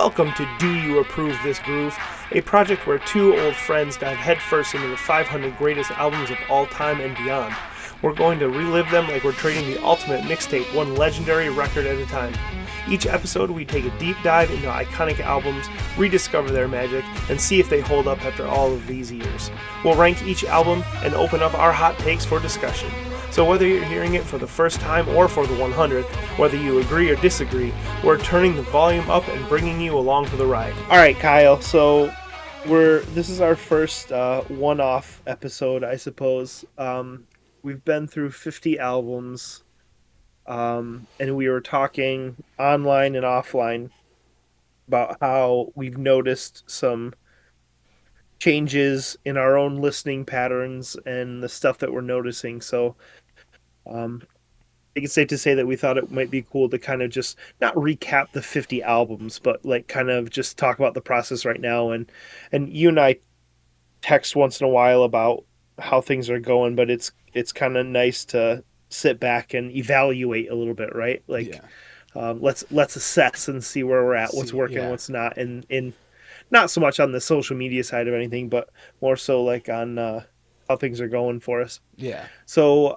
Welcome to Do You Approve This Groove, a project where two old friends dive headfirst into the 500 greatest albums of all time and beyond. We're going to relive them like we're trading the ultimate mixtape, one legendary record at a time. Each episode, we take a deep dive into iconic albums, rediscover their magic, and see if they hold up after all of these years. We'll rank each album and open up our hot takes for discussion. So whether you're hearing it for the first time or for the 100th, whether you agree or disagree, we're turning the volume up and bringing you along for the ride. All right, Kyle. So this is our first one-off episode, I suppose. We've been through 50 albums, and we were talking online and offline about how we've noticed some changes in our own listening patterns and the stuff that we're noticing. So I think it's safe to say that we thought it might be cool to kind of just not recap the 50 albums, but like kind of just talk about the process right now. And you and I text once in a while about how things are going, but it's kind of nice to sit back and evaluate a little bit, right? Like, let's assess and see where we're at, what's working, what's not, and in not so much on the social media side of anything, but more so like on how things are going for us. Yeah. So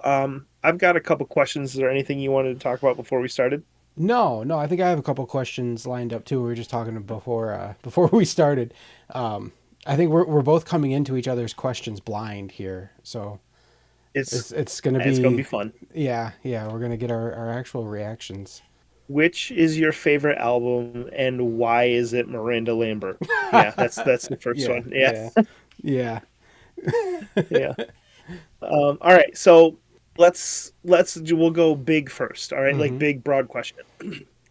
I've got a couple questions. Is there anything you wanted to talk about before we started? No, I think I have a couple questions lined up too. We were just talking before we started. I think we're both coming into each other's questions blind here, so it's gonna be be fun. Yeah, we're gonna get our actual reactions. Which is your favorite album, and why is it Miranda Lambert? Yeah, that's the first one. Yeah, yeah. Yeah. All right, so we'll go big first. All right, like big broad question.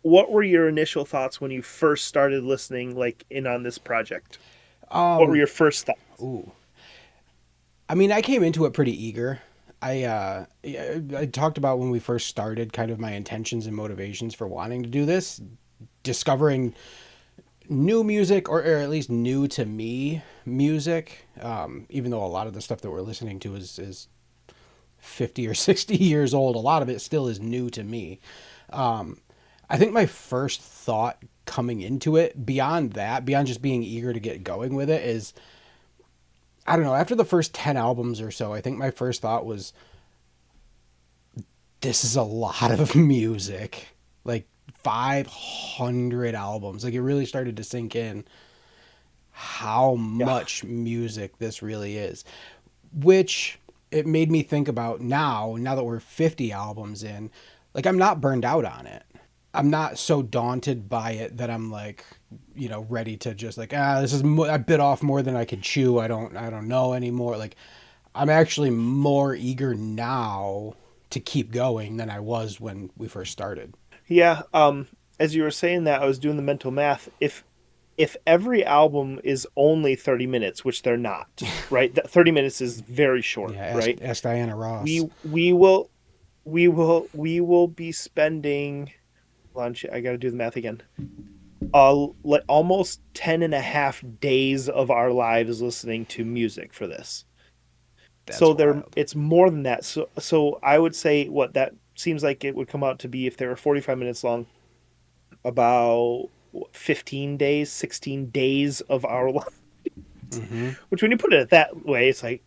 What were your initial thoughts when you first started listening, like in on this project? What were your first thoughts? Ooh. I mean, I came into it pretty eager. I talked about when we first started kind of my intentions and motivations for wanting to do this, discovering new music or at least new to me music, even though a lot of the stuff that we're listening to is 50 or 60 years old. A lot of it still is new to me. I think my first thought coming into it, beyond just being eager to get going with it, is, I don't know, after the first 10 albums or so, I think my first thought was, this is a lot of music. Like 500 albums. Like, it really started to sink in how much music this really is. Which it made me think about now that we're 50 albums in, like, I'm not burned out on it. I'm not so daunted by it that I'm like, ready to just like, I bit off more than I could chew. I don't know anymore. Like, I'm actually more eager now to keep going than I was when we first started. Yeah. As you were saying that, I was doing the mental math. If every album is only 30 minutes, which they're not, right? 30 minutes is very short, right? Ask Diana Ross. We will be spending lunch. I got to do the math again. Like almost 10 and a half days of our lives listening to music for this. It's more than that. So I would say what that seems like it would come out to be, if they were 45 minutes long, about 15 days, 16 days of our life. Which, when you put it that way, it's like,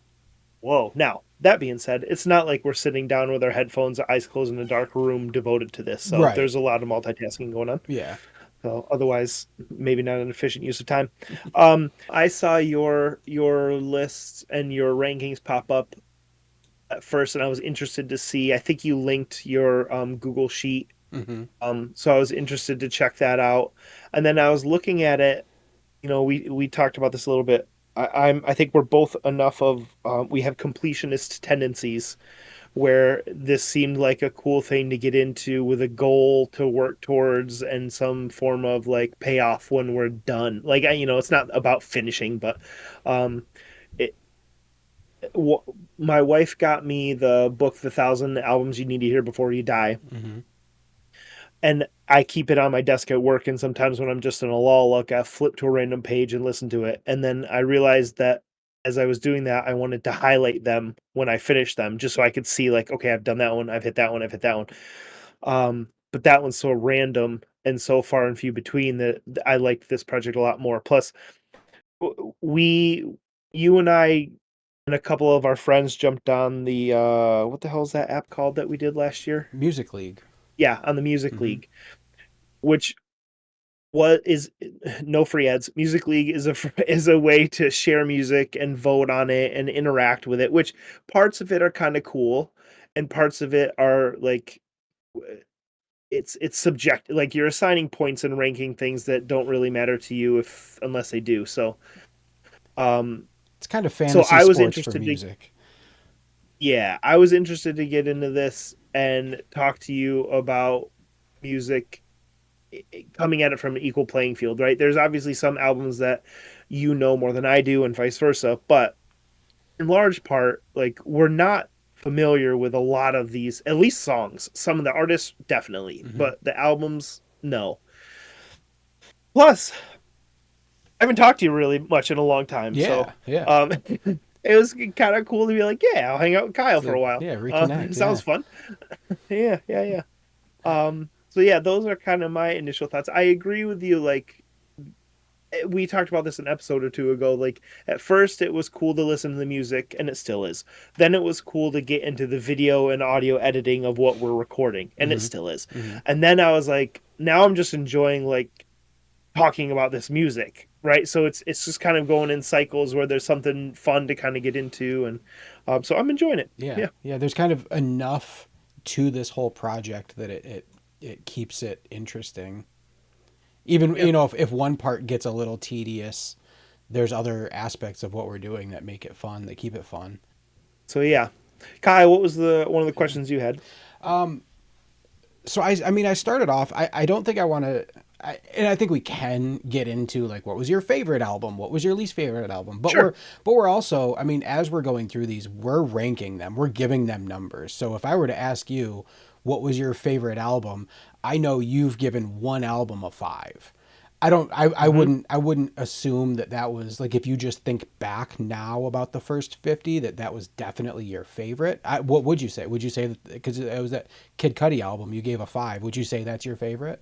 whoa. Now, that being said, it's not like we're sitting down with our headphones, eyes closed in a dark room devoted to this. So there's a lot of multitasking going on. Yeah. So otherwise, maybe not an efficient use of time. I saw your lists and your rankings pop up at first, and I was interested to see. I think you linked your Google Sheet. So I was interested to check that out. And then I was looking at it. We talked about this a little bit. I think we're both enough of we have completionist tendencies, where this seemed like a cool thing to get into with a goal to work towards and some form of like payoff when we're done. Like, it's not about finishing, but my wife got me the book, The 1,000 Albums You Need to Hear Before You Die. And I keep it on my desk at work, and sometimes when I'm just in a lull, I flip to a random page and listen to it. And then I realized that as I was doing that, I wanted to highlight them when I finished them, just so I could see, like, okay, I've done that one, I've hit that one, I've hit that one. But that one's so random, and so far and few between that I like this project a lot more. Plus, we, you and I, and a couple of our friends jumped on the what the hell is that app called that we did last year? Music League. Yeah, on the Music Hmm. League, which what is no free ads. Music League is a is a way to share music and vote on it and interact with it, which parts of it are kind of cool and parts of it are like it's subject, like you're assigning points and ranking things that don't really matter to you if unless they do. Um It's kind of so fantasy I was sports for interested to music. yeah, I was interested to get into this and talk to you about music coming at it from an equal playing field, right? There's obviously some albums that you know more than I do and vice versa, but in large part, like we're not familiar with a lot of these, at least songs. Some of the artists definitely, Hmm. but the albums, no. Plus, I haven't talked to you really much in a long time, so Yeah, yeah. it was kind of cool to be like, yeah, I'll hang out with Kyle for a while. Yeah, reconnect. Sounds Yeah. fun. Yeah, yeah, yeah. So yeah, those are kind of my initial thoughts. I agree with you. Like we talked about this an episode or two ago. Like at first, it was cool to listen to the music, and it still is. Then it was cool to get into the video and audio editing of what we're recording, and it Hmm. still is. Hmm. And then I was like, now I'm just enjoying like talking about this music, right? So it's just kind of going in cycles where there's something fun to kind of get into, and so I'm enjoying it. Yeah, Yeah, yeah. There's kind of enough to this whole project that it keeps it interesting. Even yeah. if one part gets a little tedious, there's other aspects of what we're doing that make it fun, that keep it fun. So yeah, Kai, what was the one of the questions you had? So I mean, I started off. I don't think I want to. And I think we can get into like what was your favorite album, what was your least favorite album, Sure. but we're also, I mean, as we're going through these, we're ranking them, we're giving them numbers. So if I were to ask you what was your favorite album, I know you've given one album a 5. I don't. I Hmm. wouldn't. I wouldn't assume that that was like if you just think back now about the first 50 that that was definitely your favorite. What would you say? Would you say that because it was that Kid Cudi album you gave a 5? Would you say that's your favorite?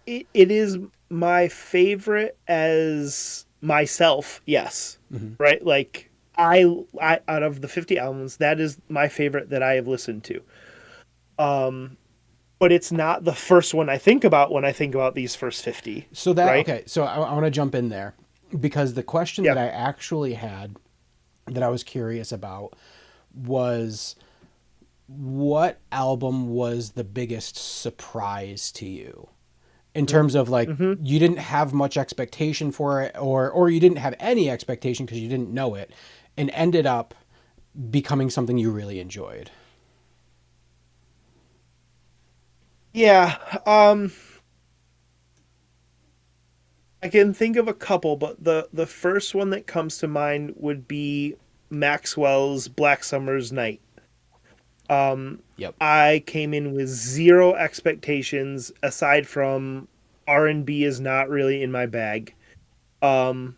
It is my favorite as myself. Yes, Hmm. right. Like I out of the 50 albums, that is my favorite that I have listened to. Um, but it's not the first one I think about when I think about these first 50. So that Right? okay. So I want to jump in there because the question that Yeah. I actually had that I was curious about was what album was the biggest surprise to you? In terms of like Mm-hmm. you didn't have much expectation for it or you didn't have any expectation because you didn't know it and ended up becoming something you really enjoyed. Yeah. I can think of a couple, but the first one that comes to mind would be Maxwell's Black Summer's Night. Um, Yep. I came in with zero expectations aside from R&B is not really in my bag. Um,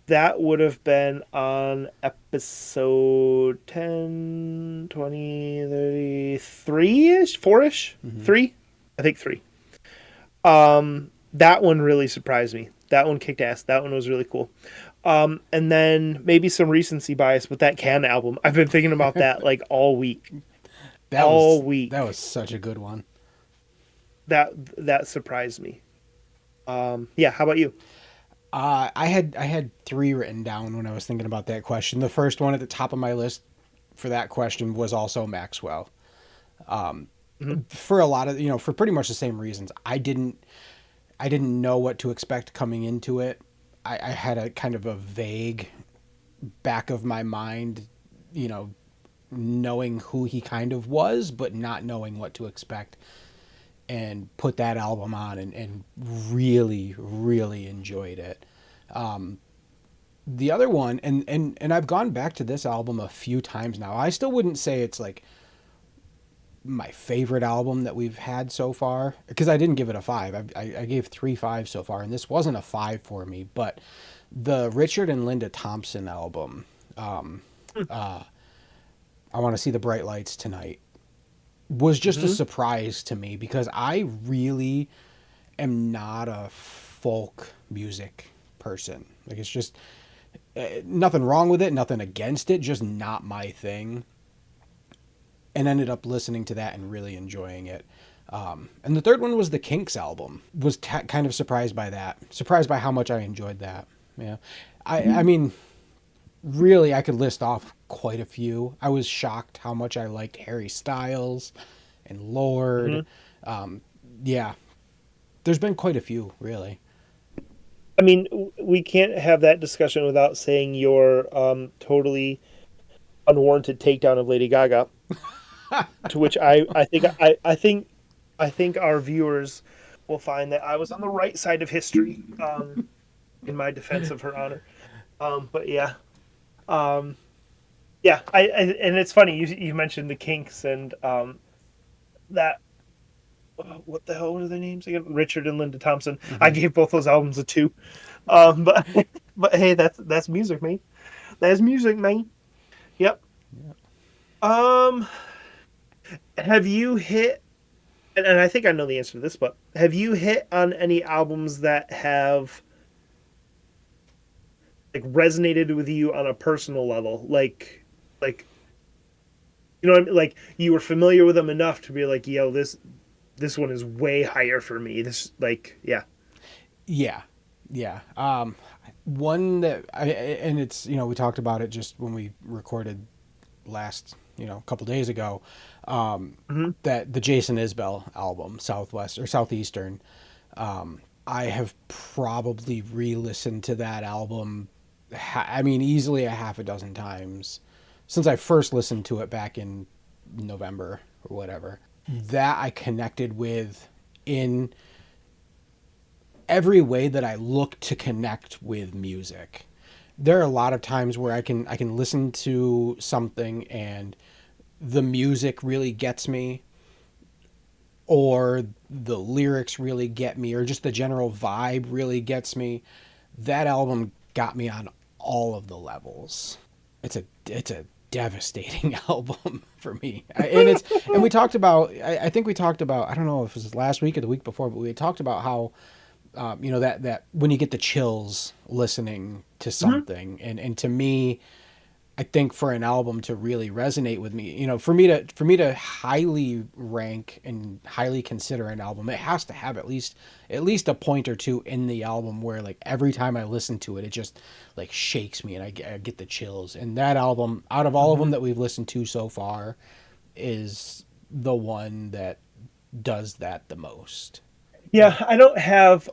that would have been on episode 10, 20, 33-ish, 4-ish, Hmm. 3? I think 3. That one really surprised me. That one kicked ass. That one was really cool. And then maybe some recency bias, but that Can album, I've been thinking about that like all week. All That was week. such a good one. That surprised me. Yeah, how about you? I had 3 written down when I was thinking about that question. The first one at the top of my list for that question was also Maxwell. Hmm. For a lot of for pretty much the same reasons. I didn't know what to expect coming into it. I had a kind of a vague back of my mind, you know, knowing who he kind of was, but not knowing what to expect. And put that album on and really, really enjoyed it. The other one, and I've gone back to this album a few times now. I still wouldn't say it's like my favorite album that we've had so far because I didn't give it a 5. I gave 3 5s so far, and this wasn't a 5 for me. But the Richard and Linda Thompson album, I want to see the bright lights tonight. was just a Hmm. surprise to me because I really am not a folk music person. Like it's just nothing wrong with it, nothing against it, just not my thing. And ended up listening to that and really enjoying it. And the third one was the Kinks album. Was kind of surprised by that. Surprised by how much I enjoyed that. Yeah, I mean, really, I could list off quite a few. I was shocked how much I liked Harry Styles and Lord. Hmm. Um, yeah, there's been quite a few, really. I mean, we can't have that discussion without saying your totally unwarranted takedown of Lady Gaga. To which I think our viewers will find that I was on the right side of history in my defense of her honor. But yeah, um, yeah. And it's funny you mentioned the Kinks and that what the hell were their names again? Richard and Linda Thompson. I Hmm. gave both those albums a two. But but hey, that's music, man. That's music, man. Yep. Um, have you hit? And I think I know the answer to this, but have you hit on any albums that have like resonated with you on a personal level? Like you know what I mean? Like you were familiar with them enough to be like, yo, this one is way higher for me. This like yeah. Yeah, yeah. One that and it's we talked about it just when we recorded last a couple days ago. Hmm. That the Jason Isbell album, Southwest or Southeastern. I have probably re-listened to that album. I mean, easily a half a dozen times since I first listened to it back in November or whatever. That I connected with in every way that I look to connect with music. There are a lot of times where I can listen to something and the music really gets me, or the lyrics really get me, or just the general vibe really gets me. That album got me on all of the levels. It's a devastating album for me. And we talked about, I think we talked about, I don't know if it was last week or the week before, but we talked about how that when you get the chills listening to Hmm. something, and to me, I think for an album to really resonate with me, for me to highly rank and highly consider an album, it has to have at least a point or two in the album where like every time I listen to it, it just like shakes me and I get the chills. And that album, out of all of them Hmm. that we've listened to so far, is the one that does that the most. Yeah, I don't have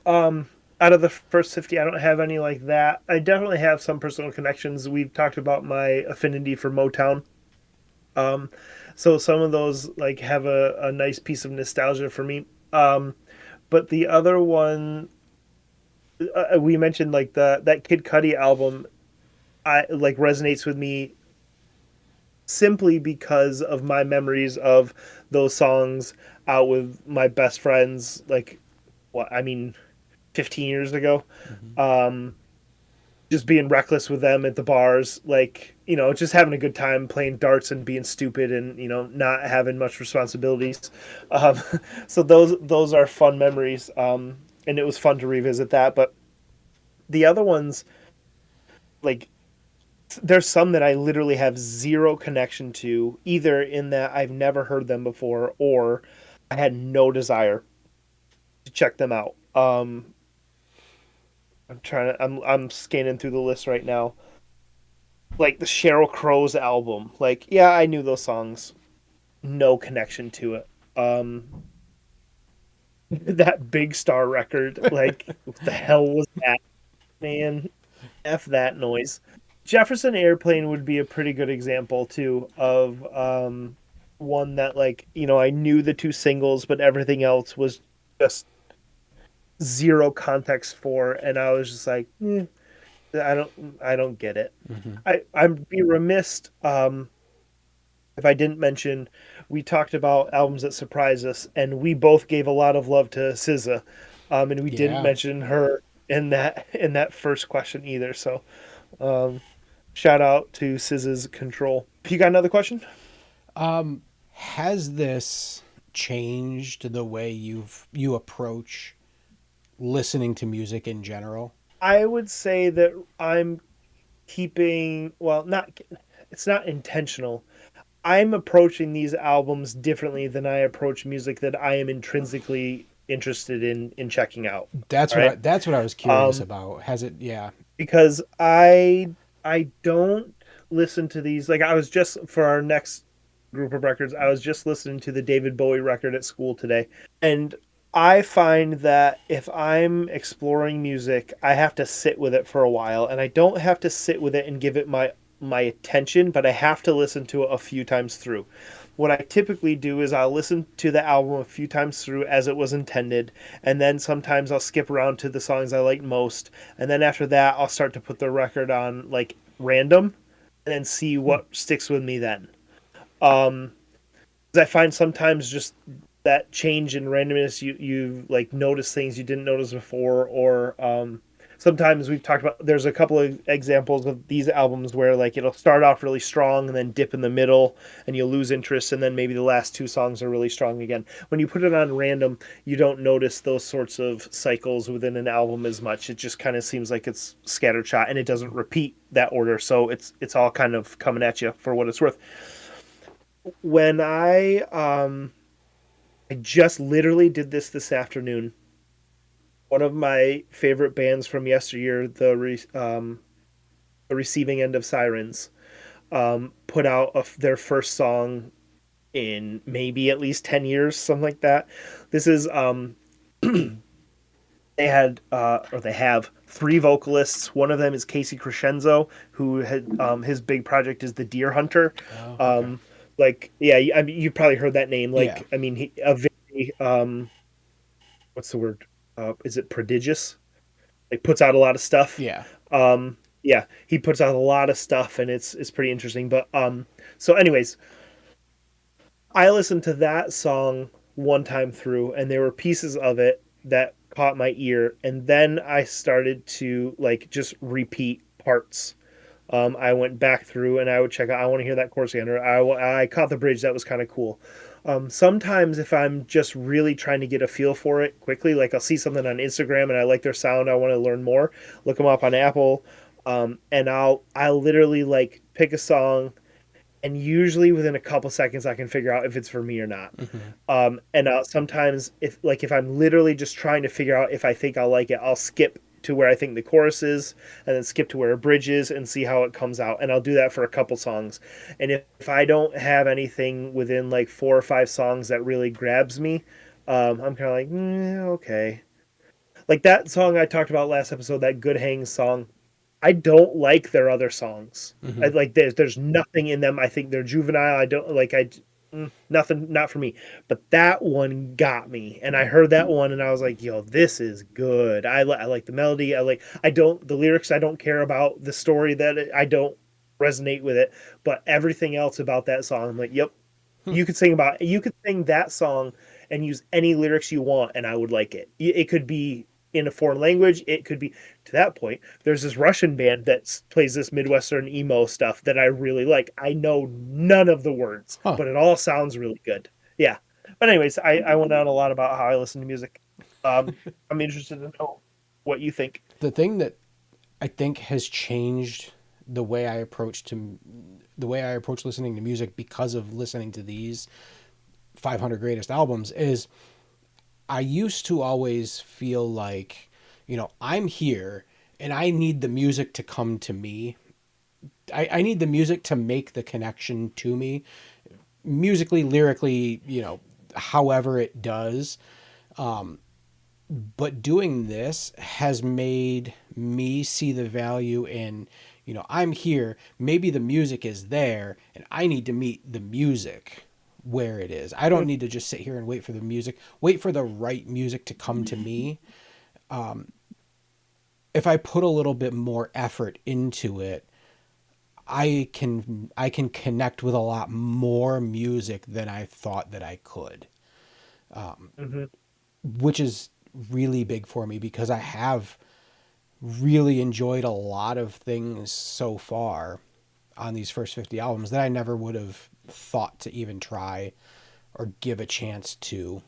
out of the first 50, I don't have any like that. I definitely have some personal connections. We've talked about my affinity for Motown. Um, so some of those like have a nice piece of nostalgia for me. But the other one we mentioned like the that Kid Cudi album, I like resonates with me simply because of my memories of those songs out with my best friends. Like, what I mean, 15 years ago. Mm-hmm. Um, just being reckless with them at the bars, like just having a good time playing darts and being stupid and not having much responsibilities. Um, so those are fun memories, and it was fun to revisit that. But the other ones, like there's some that I literally have zero connection to, either in that I've never heard them before or I had no desire to check them out. I'm scanning through the list right now. Like the Sheryl Crow's album. Like, yeah, I knew those songs. No connection to it. That Big Star record. Like, what the hell was that, man? F that noise. Jefferson Airplane would be a pretty good example too of one that like I knew the two singles, but everything else was just zero context for, and I was just like, I don't get it. Mm-hmm. I'd be remiss if I didn't mention we talked about albums that surprise us, and we both gave a lot of love to SZA, and we didn't Yeah. mention her in that first question either. So, shout out to SZA's Control. You got another question? Has this changed the way you approach listening to music in general? I would say that I'm keeping, well, not, it's not intentional. I'm approaching these albums differently than I approach music that I am intrinsically interested in checking out. All right. That's what I was curious Um, about. Has it? Yeah. because I don't listen to these, like I was just for our next group of records, I was just listening to the David Bowie record at school today. And I find that if I'm exploring music, I have to sit with it for a while, and I don't have to sit with it and give it my attention, but I have to listen to it a few times through. What I typically do is I'll listen to the album a few times through as it was intended, and then sometimes I'll skip around to the songs I like most, and then after that I'll start to put the record on like random and then see what sticks with me then. Um, 'Cause I find sometimes just that change in randomness, you like notice things you didn't notice before, or sometimes we've talked about. There's a couple of examples of these albums where like it'll start off really strong and then dip in the middle, and you'll lose interest, and then maybe the last two songs are really strong again. When you put it on random, you don't notice those sorts of cycles within an album as much. It just kind of seems like it's scattered shot, and it doesn't repeat that order, so it's all kind of coming at you for what it's worth. When I just literally did this afternoon. One of my favorite bands from yesteryear, the Receiving End of Sirens, put out their first song in maybe at least 10 years, something like that. This is they had or they have three vocalists. One of them is Casey Crescenzo, who had his big project is the Deer Hunter. Oh, okay. Um, like yeah, I mean, you probably heard that name. Yeah. Like I mean, he a very what's the word? Is it prodigious? Like puts out a lot of stuff. Yeah. Yeah, he puts out a lot of stuff, and it's pretty interesting. But so anyways, I listened to that song one time through, and there were pieces of it that caught my ear, and then I started to like just repeat parts. I went back through and I would check out. I want to hear that chorus again, or I caught the bridge. That was kind of cool. Sometimes if I'm just really trying to get a feel for it quickly, like I'll see something on Instagram and I like their sound, I want to learn more. Look them up on Apple, and I'll literally like pick a song, and usually within a couple seconds I can figure out if it's for me or not. Hmm. And sometimes if I'm literally just trying to figure out if I think I'll like it, I'll skip to where I think the chorus is, and then skip to where a bridge is and see how it comes out. And I'll do that for a couple songs. And if I don't have anything within like four or five songs that really grabs me, I'm kind of like, okay. Like that song I talked about last episode, that Good Hangs song. I don't like their other songs. I Hmm. like there's nothing in them. I think they're juvenile. I don't like nothing, not for me. But that one got me, and I heard that one and I was like, yo, this is good. I like the melody. I don't the lyrics. I don't care about the story, I don't resonate with it. But everything else about that song, I'm like, yep. You could sing that song and use any lyrics you want, and I would like it. It could be in a foreign language. It could be, to that point. There's this Russian band that plays this Midwestern emo stuff that I really like. I know none of the words, Huh. but it all sounds really good. Yeah. But anyways, I went on a lot about how I listen to music. I'm interested to know what you think. The thing that I think has changed the way I approach listening to music because of listening to these 500 greatest albums is I used to always feel like, I'm here and I need the music to come to me. I need the music to make the connection to me musically, lyrically, however it does. But doing this has made me see the value in, I'm here, maybe the music is there, and I need to meet the music where it is. I don't need to just sit here and wait for the right music to come to me. If I put a little bit more effort into it, I can connect with a lot more music than I thought that I could, Hmm. which is really big for me because I have really enjoyed a lot of things so far on these first 50 albums that I never would have thought to even try or give a chance to,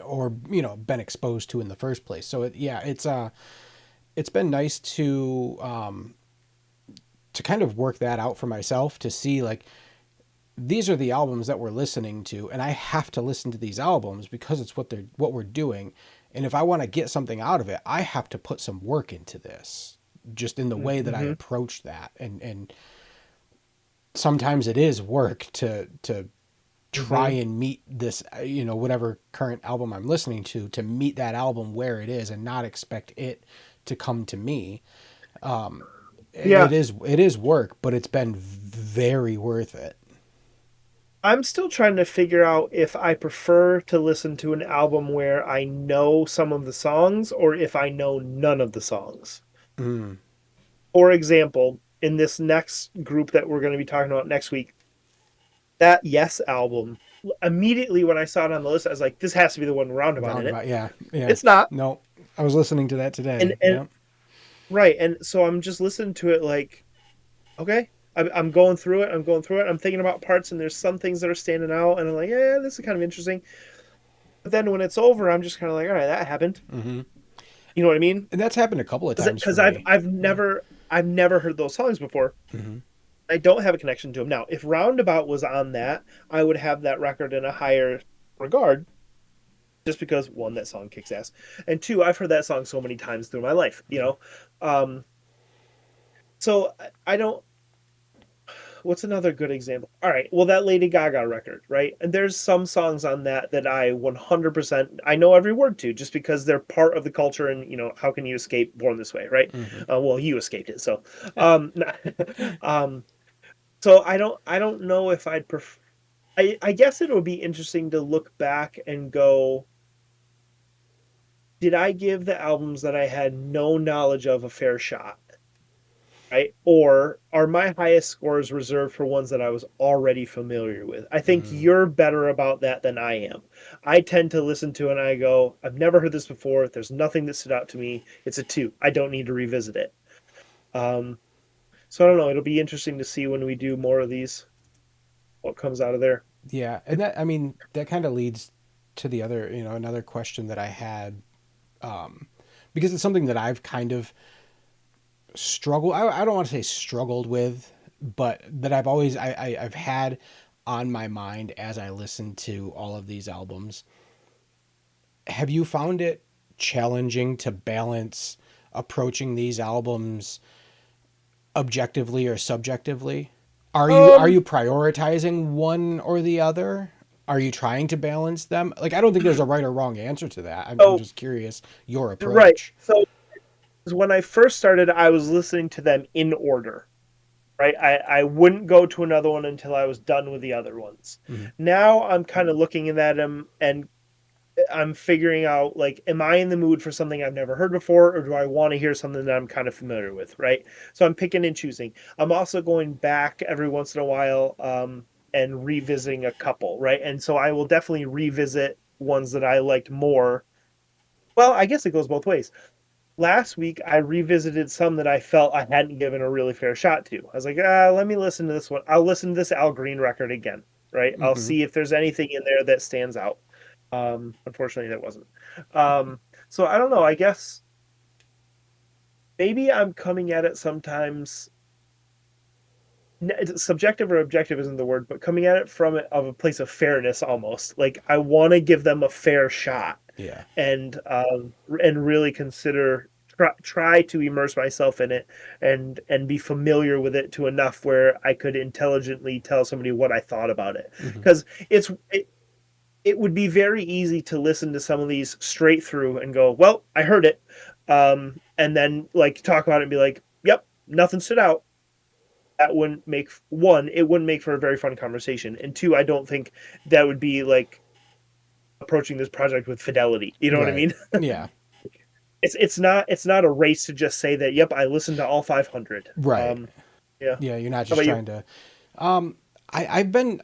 or been exposed to in the first place. So it's been nice to kind of work that out for myself, to see like these are the albums that we're listening to, and I have to listen to these albums because it's what we're doing. And if I want to get something out of it, I have to put some work into this, just in the way that I Mm-hmm. approach that. And sometimes it is work to try Mm-hmm. and meet this, whatever current album I'm listening to meet that album where it is and not expect it to come to me. Yeah, It is work, but it's been very worth it. I'm still trying to figure out if I prefer to listen to an album where I know some of the songs or if I know none of the songs. Mm. For example, in this next group that we're going to be talking about next week, that Yes album, immediately when I saw it on the list, I was like, this has to be the one with Roundabout in it. Roundabout, yeah, yeah. It's not. No, I was listening to that And today. and Yeah. right, and so I'm just listening to it like, okay, I'm going through it. I'm going through it. I'm thinking about parts, and there's some things that are standing out, and I'm like, yeah, this is kind of interesting. But then when it's over, I'm just kind of like, all right, that happened. Hmm. You know what I mean? And that's happened a couple of times for Because I've me. I've Yeah. never I've never heard those songs before. Hmm. I don't have a connection to them now. If Roundabout was on that, I would have that record in a higher regard, just because one, that song kicks ass, and two, I've heard that song so many times through my life. Um, so I don't. What's another good example? All right, well, that Lady Gaga record, right? And there's some songs on that that I 100% I know every word to, just because they're part of the culture, and how can you escape Born This Way, right? Hmm. Well, you escaped it, so um, um, so I don't know if I'd prefer. I guess it would be interesting to look back and go, did I give the albums that I had no knowledge of a fair shot? Right? Or are my highest scores reserved for ones that I was already familiar with? I think Mm. you're better about that than I am. I tend to listen to it and I go, I've never heard this before. There's nothing that stood out to me. It's a two. I don't need to revisit it. Um, so I don't know. It'll be interesting to see when we do more of these, what comes out of there. Yeah, and that, I mean, that kind of leads to the other, another question that I had, um, because it's something that I've kind of struggled. I don't want to say struggled with, but that I've always I've had on my mind as I listen to all of these albums. Have you found it challenging to balance approaching these albums objectively or subjectively? Are you Um, prioritizing one or the other? Are you trying to balance them? Like, I don't think there's a right or wrong answer to that. I'm so just curious your right. approach. So when I first started, I was listening to them in order. Right? I wouldn't go to another one until I was done with the other ones. Mhm. Now I'm kind of looking at them and I'm figuring out, like, am I in the mood for something I've never heard before, or do I want to hear something that I'm kind of familiar with, right? So I'm picking and choosing. I'm also going back every once in a while, and revisiting a couple, right? And so I will definitely revisit ones that I liked more. Well, I guess it goes both ways. Last week I revisited some that I felt I hadn't given a really fair shot to. I was like, let me listen to this one. I'll listen to this Al Green record again, right? I'll Mhm. see if there's anything in there that stands out. Unfortunately, that wasn't. So I don't know. I guess maybe I'm coming at it sometimes. Subjective or objective isn't the word, but coming at it from a place of fairness, almost like I want to give them a fair shot, Yeah. and really consider, try to immerse myself in it, and be familiar with it to enough where I could intelligently tell somebody what I thought about it, Mhm. because it would be very easy to listen to some of these straight through and go, well, I heard it, and then like talk about it and be like, yep, nothing stood out. That wouldn't make, one, it wouldn't make for a very fun conversation, and two, I don't think that would be like approaching this project with fidelity. You know what I Right. mean? Yeah. It's not a race to just say that, yep, I listened to all 500. Right. Yeah. Yeah. You're not How just about you? trying to. I've been,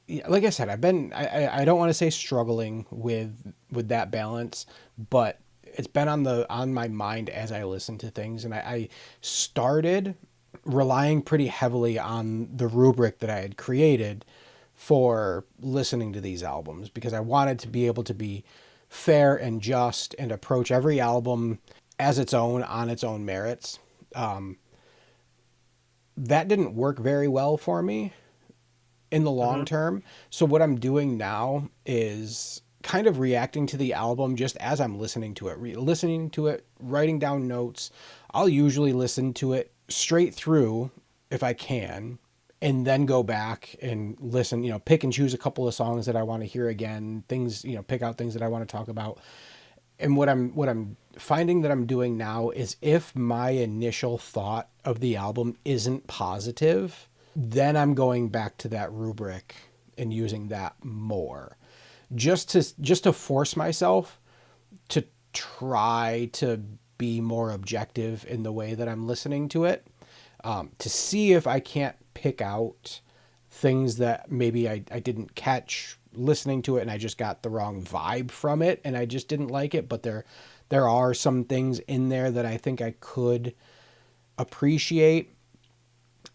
yeah, like I said, I don't want to say struggling with that balance, but it's been on my mind as I listen to things, and I started. relying pretty heavily on the rubric that I had created for listening to these albums, because I wanted to be able to be fair and just and approach every album as its own, on its own merits. That didn't work very well for me in the long term. So what I'm doing now is kind of reacting to the album just as I'm listening to it, listening to it, writing down notes. I'll usually listen to it straight through if I can, and then go back and listen, pick and choose a couple of songs that I want to hear again, things, pick out things that I want to talk about. And what I'm finding that I'm doing now is, if my initial thought of the album isn't positive, then I'm going back to that rubric and using that more, just to force myself to try to be more objective in the way that I'm listening to it, to see if I can't pick out things that maybe I didn't catch listening to it, and I just got the wrong vibe from it and I just didn't like it. But there are some things in there that I think I could appreciate.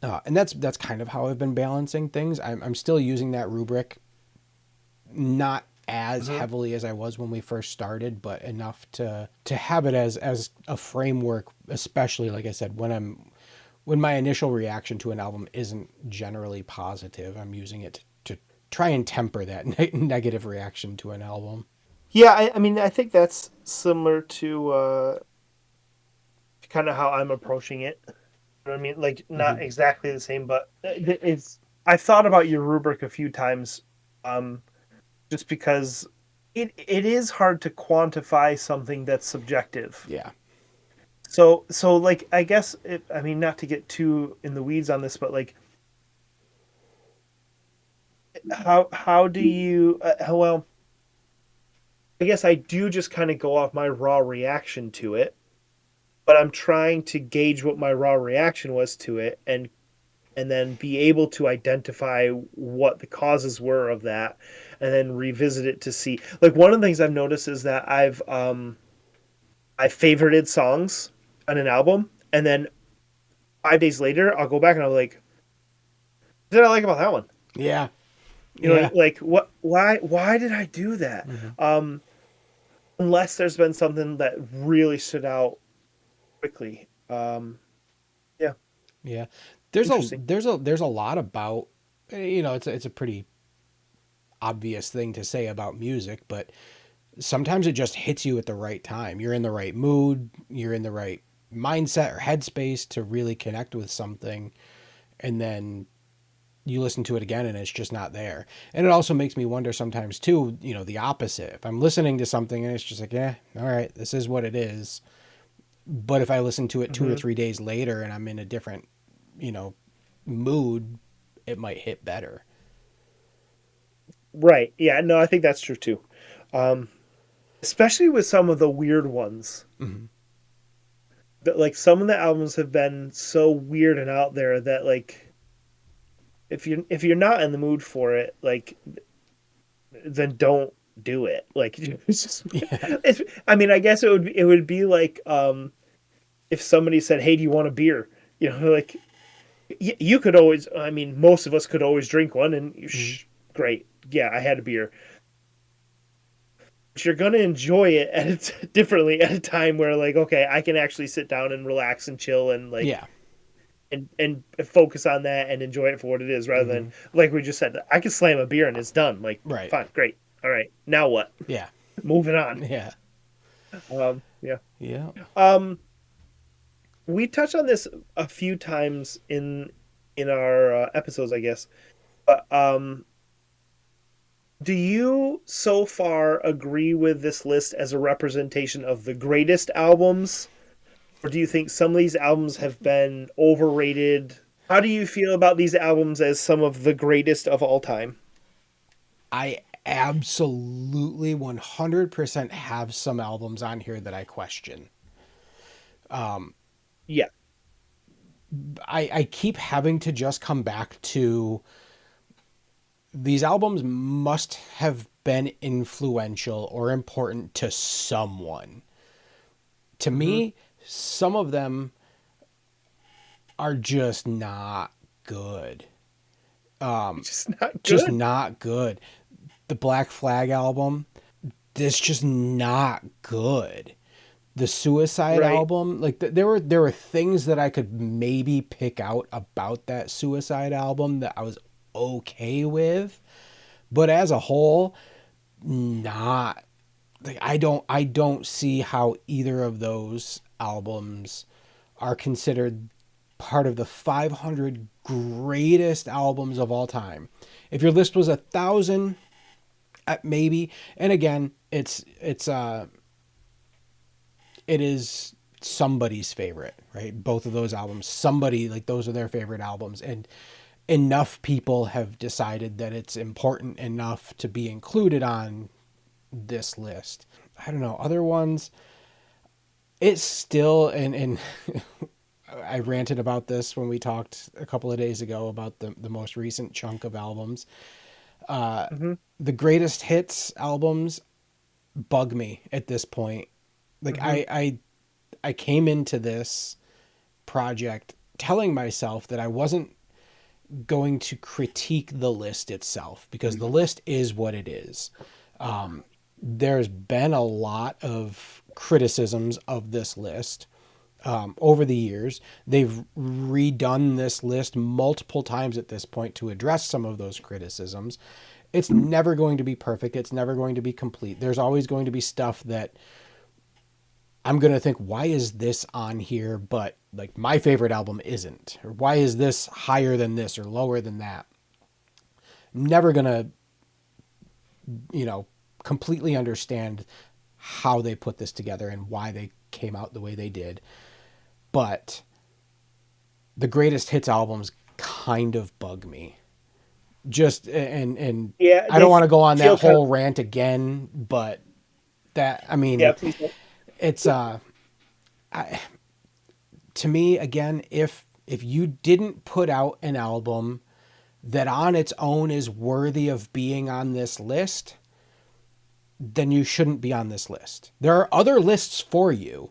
And that's kind of how I've been balancing things. I'm still using that rubric, not as heavily as I was when we first started, but enough to have it as a framework, especially, like I said, when my initial reaction to an album isn't generally positive. I'm using it to try and temper that negative reaction to an album. Yeah, I mean, I think that's similar to kind of how I'm approaching it. You know what I mean? Like, not exactly the same, but I've thought about your rubric a few times, just because it is hard to quantify something that's subjective. Yeah. So like, I guess, I mean, not to get too in the weeds on this, but like, how do you, well, I guess I do just kind of go off my raw reaction to it, but I'm trying to gauge what my raw reaction was to it, and then be able to identify what the causes were of that, and then revisit it to see. Like, one of the things I've noticed is that I favorited songs on an album, and then 5 days later I'll go back and I'm like, what did I like about that one? Yeah. You know, like, what? Why did I do that? Unless there's been something that really stood out quickly. Yeah. There's a lot about, it's a pretty obvious thing to say about music, but sometimes it just hits you at the right time. You're in the right mood, you're in the right mindset or headspace to really connect with something, and then you listen to it again and it's just not there. And it also makes me wonder sometimes too, the opposite. If I'm listening to something and it's just like, all right, this is what it is. But if I listen to it 2 or 3 days later and I'm in a different, mood, it might hit better. Right. Yeah, no, I think that's true too. Especially with some of the weird ones. But like, some of the albums have been so weird and out there that, like, if you're not in the mood for it, like, then don't do it. Like, it's just, I mean, I guess it would be like, if somebody said, "Hey, do you want a beer?" Like, you could always, I mean, most of us could always drink one, and great, yeah, I had a beer. But you're gonna enjoy it differently at a time where, like, okay, I can actually sit down and relax and chill and, like, and focus on that and enjoy it for what it is, rather than, like we just said, I can slam a beer and it's done. Like, fine, great, all right, now what? Yeah, moving on. Yeah. We touched on this a few times in our episodes, I guess, but do you so far agree with this list as a representation of the greatest albums? Or do you think some of these albums have been overrated? How do you feel about these albums as some of the greatest of all time? I absolutely 100% have some albums on here that I question. Yeah. I keep having to just come back to, these albums must have been influential or important to someone. To me, some of them are just not good. Just not Just good. not good. The Black Flag album, this just not good. The Suicide Right. album, like there were things that I could maybe pick out about that Suicide album that I was okay with, but as a whole, not like I don't see how either of those albums are considered part of the 500 greatest albums of all time. If your list was 1,000, maybe. And again, it is somebody's favorite, right? Both of those albums, somebody like those are their favorite albums, and enough people have decided that it's important enough to be included on this list. I don't know, other ones. It's still and I ranted about this when we talked a couple of days ago about the most recent chunk of albums. Hmm. The greatest hits albums bug me at this point. Like Hmm. I came into this project telling myself that I wasn't going to critique the list itself because the list is what it is. There's been a lot of criticisms of this list over the years. They've redone this list multiple times at this point to address some of those criticisms. It's never going to be perfect. It's never going to be complete. There's always going to be stuff that I'm going to think, why is this on here, but like my favorite album isn't? Or why is this higher than this or lower than that? Never going to, completely understand how they put this together and why they came out the way they did. But the greatest hits albums kind of bug me. Just, and Yeah, I don't want to go on feel that kind of. whole rant again, but that, I Yeah, mean, please don't. it's, I, to me again, if you didn't put out an album that on its own is worthy of being on this list, then you shouldn't be on this list. There are other lists for you.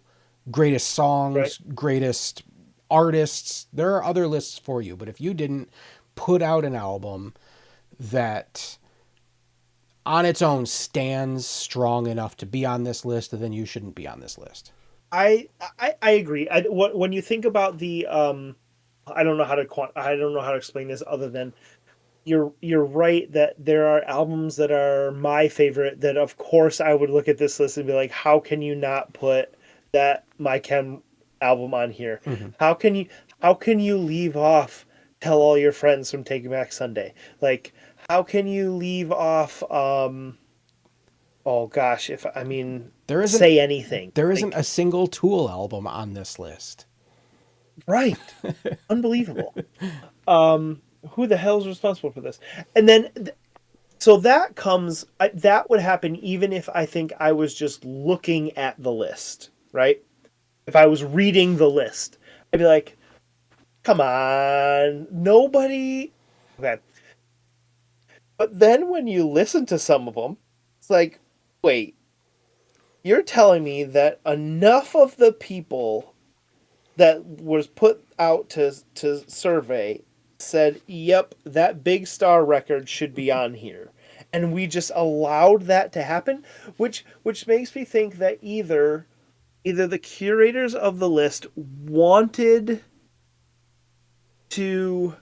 Greatest Right. songs, greatest artists. There are other lists for you, but if you didn't put out an album that on its own stands strong enough to be on this list, then you shouldn't be on this list. I agree. When you think about the I don't know how to I don't know how to explain this other than you're right that there are albums that are my favorite that of course I would look at this list and be like, how can you not put that My Chem album on here? Mm-hmm. How can you how can you leave off Tell All Your Friends from Taking Back Sunday? Like how can you leave off oh gosh, if I mean There isn't Say Anything? there isn't Like a single Tool album on this list. right. Unbelievable. Who the hell's responsible for this? And then so that comes that would happen even if I think I was just looking at the list, right? If I was reading the list, I'd be like, come on, nobody. Okay. But then when you listen to some of them, it's like, wait, you're telling me that enough of the people that was put out to survey said, "Yep, that Big Star record should be on here," and we just allowed that to happen, which makes me think that either the curators of the list wanted to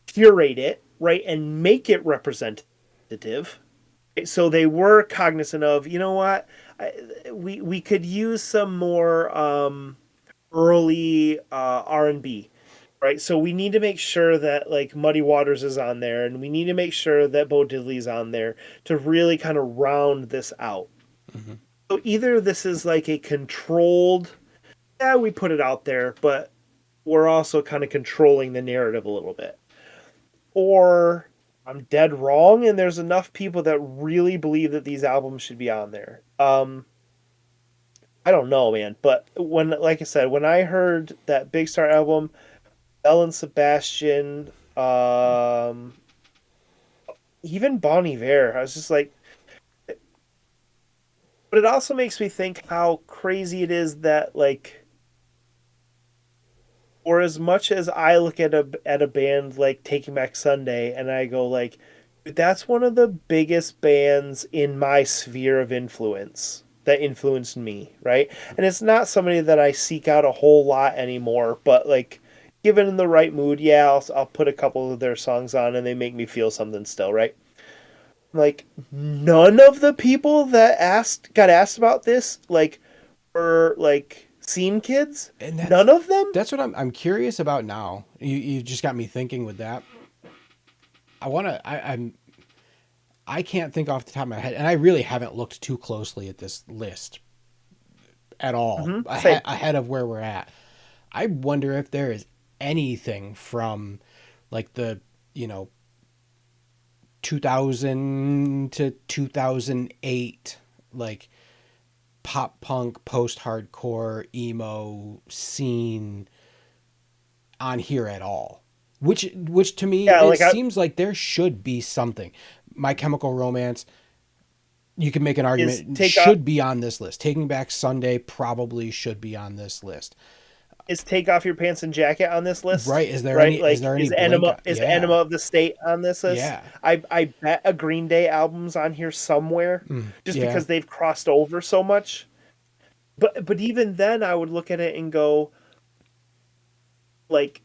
curate it right and make it representative, so they were cognizant of, you know what, we could use some more early R&B, right? So we need to make sure that like Muddy Waters is on there, and we need to make sure that Bo Diddley's on there to really kind of round this out. Mm-hmm. So either this is like a controlled, yeah, we put it out there, but we're also kind of controlling the narrative a little bit, or I'm dead wrong, and there's enough people that really believe that these albums should be on there. I don't know, man. But when, like I said, when I heard that Big Star album, Belle and Sebastian, even Bon Iver, I was just like, but it also makes me think how crazy it is that like or as much as I look at a band like Taking Back Sunday and I go like, that's one of the biggest bands in my sphere of influence that influenced me, right? And it's not somebody that I seek out a whole lot anymore, but like given in the right mood, yeah, I'll put a couple of their songs on and they make me feel something still, right? Like none of the people that got asked about this like were like scene kids. And None of them. that's what I'm curious about now. You just got me thinking with that. I can't think off the top of my head, and I really haven't looked too closely at this list at all Same. ahead of where we're at. I wonder if there is anything from like the, you know, 2000 to 2008, like pop punk, post hardcore, emo scene on here at all. Which to me Yeah, it like I seems like there should be something. My Chemical Romance, you can make an is argument, take off should be on this list. Taking Back Sunday probably should be on this list. is take off your pants and jacket on this list, Right? Is there right? any is Like there any is blink? Enema Yeah. of the State on this list? Yeah. I bet a Green Day album's on here somewhere, just Yeah. because they've crossed over so much. But even then, I would look at it and go, like,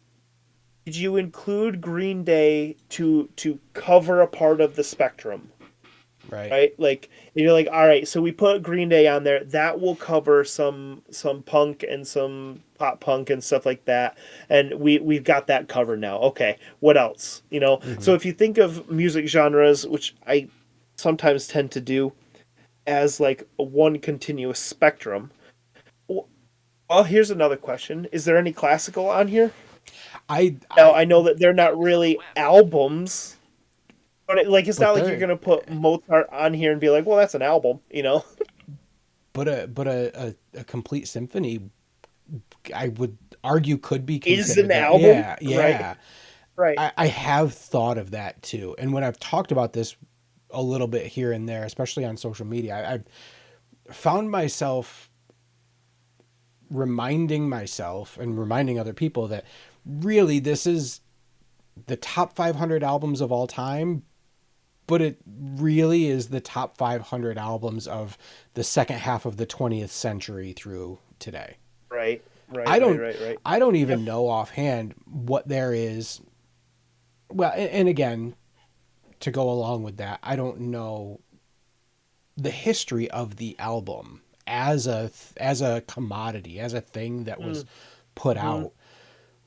did you include Green Day to cover a part of the spectrum? Right. Right? Like you're like, all right, so we put Green Day on there. That will cover some punk and some pop punk and stuff like that. And we've got that covered now. Okay, what else? You know? Hmm. So if you think of music genres, which I sometimes tend to do as like a one continuous spectrum. Well, here's another question. Is there any classical on here? Now, I I know that they're not really albums, but like it's but not like you're there gonna put Mozart on here and be like, well, that's an album, you know? but a complete symphony, I would argue, could be Is considered an that. album, Yeah, right? yeah. Right. I have thought of that too. And when I've talked about this a little bit here and there, especially on social media, I've found myself reminding myself and reminding other people that really this is the top 500 albums of all time, but it really is the top 500 albums of the second half of the 20th century through today. Right. Right. I Right. don't Right. Right. I don't even Yep. know offhand what there is. Well, and again, to go along with that, I don't know the history of the album as a commodity, as a thing that was put Mm-hmm. out.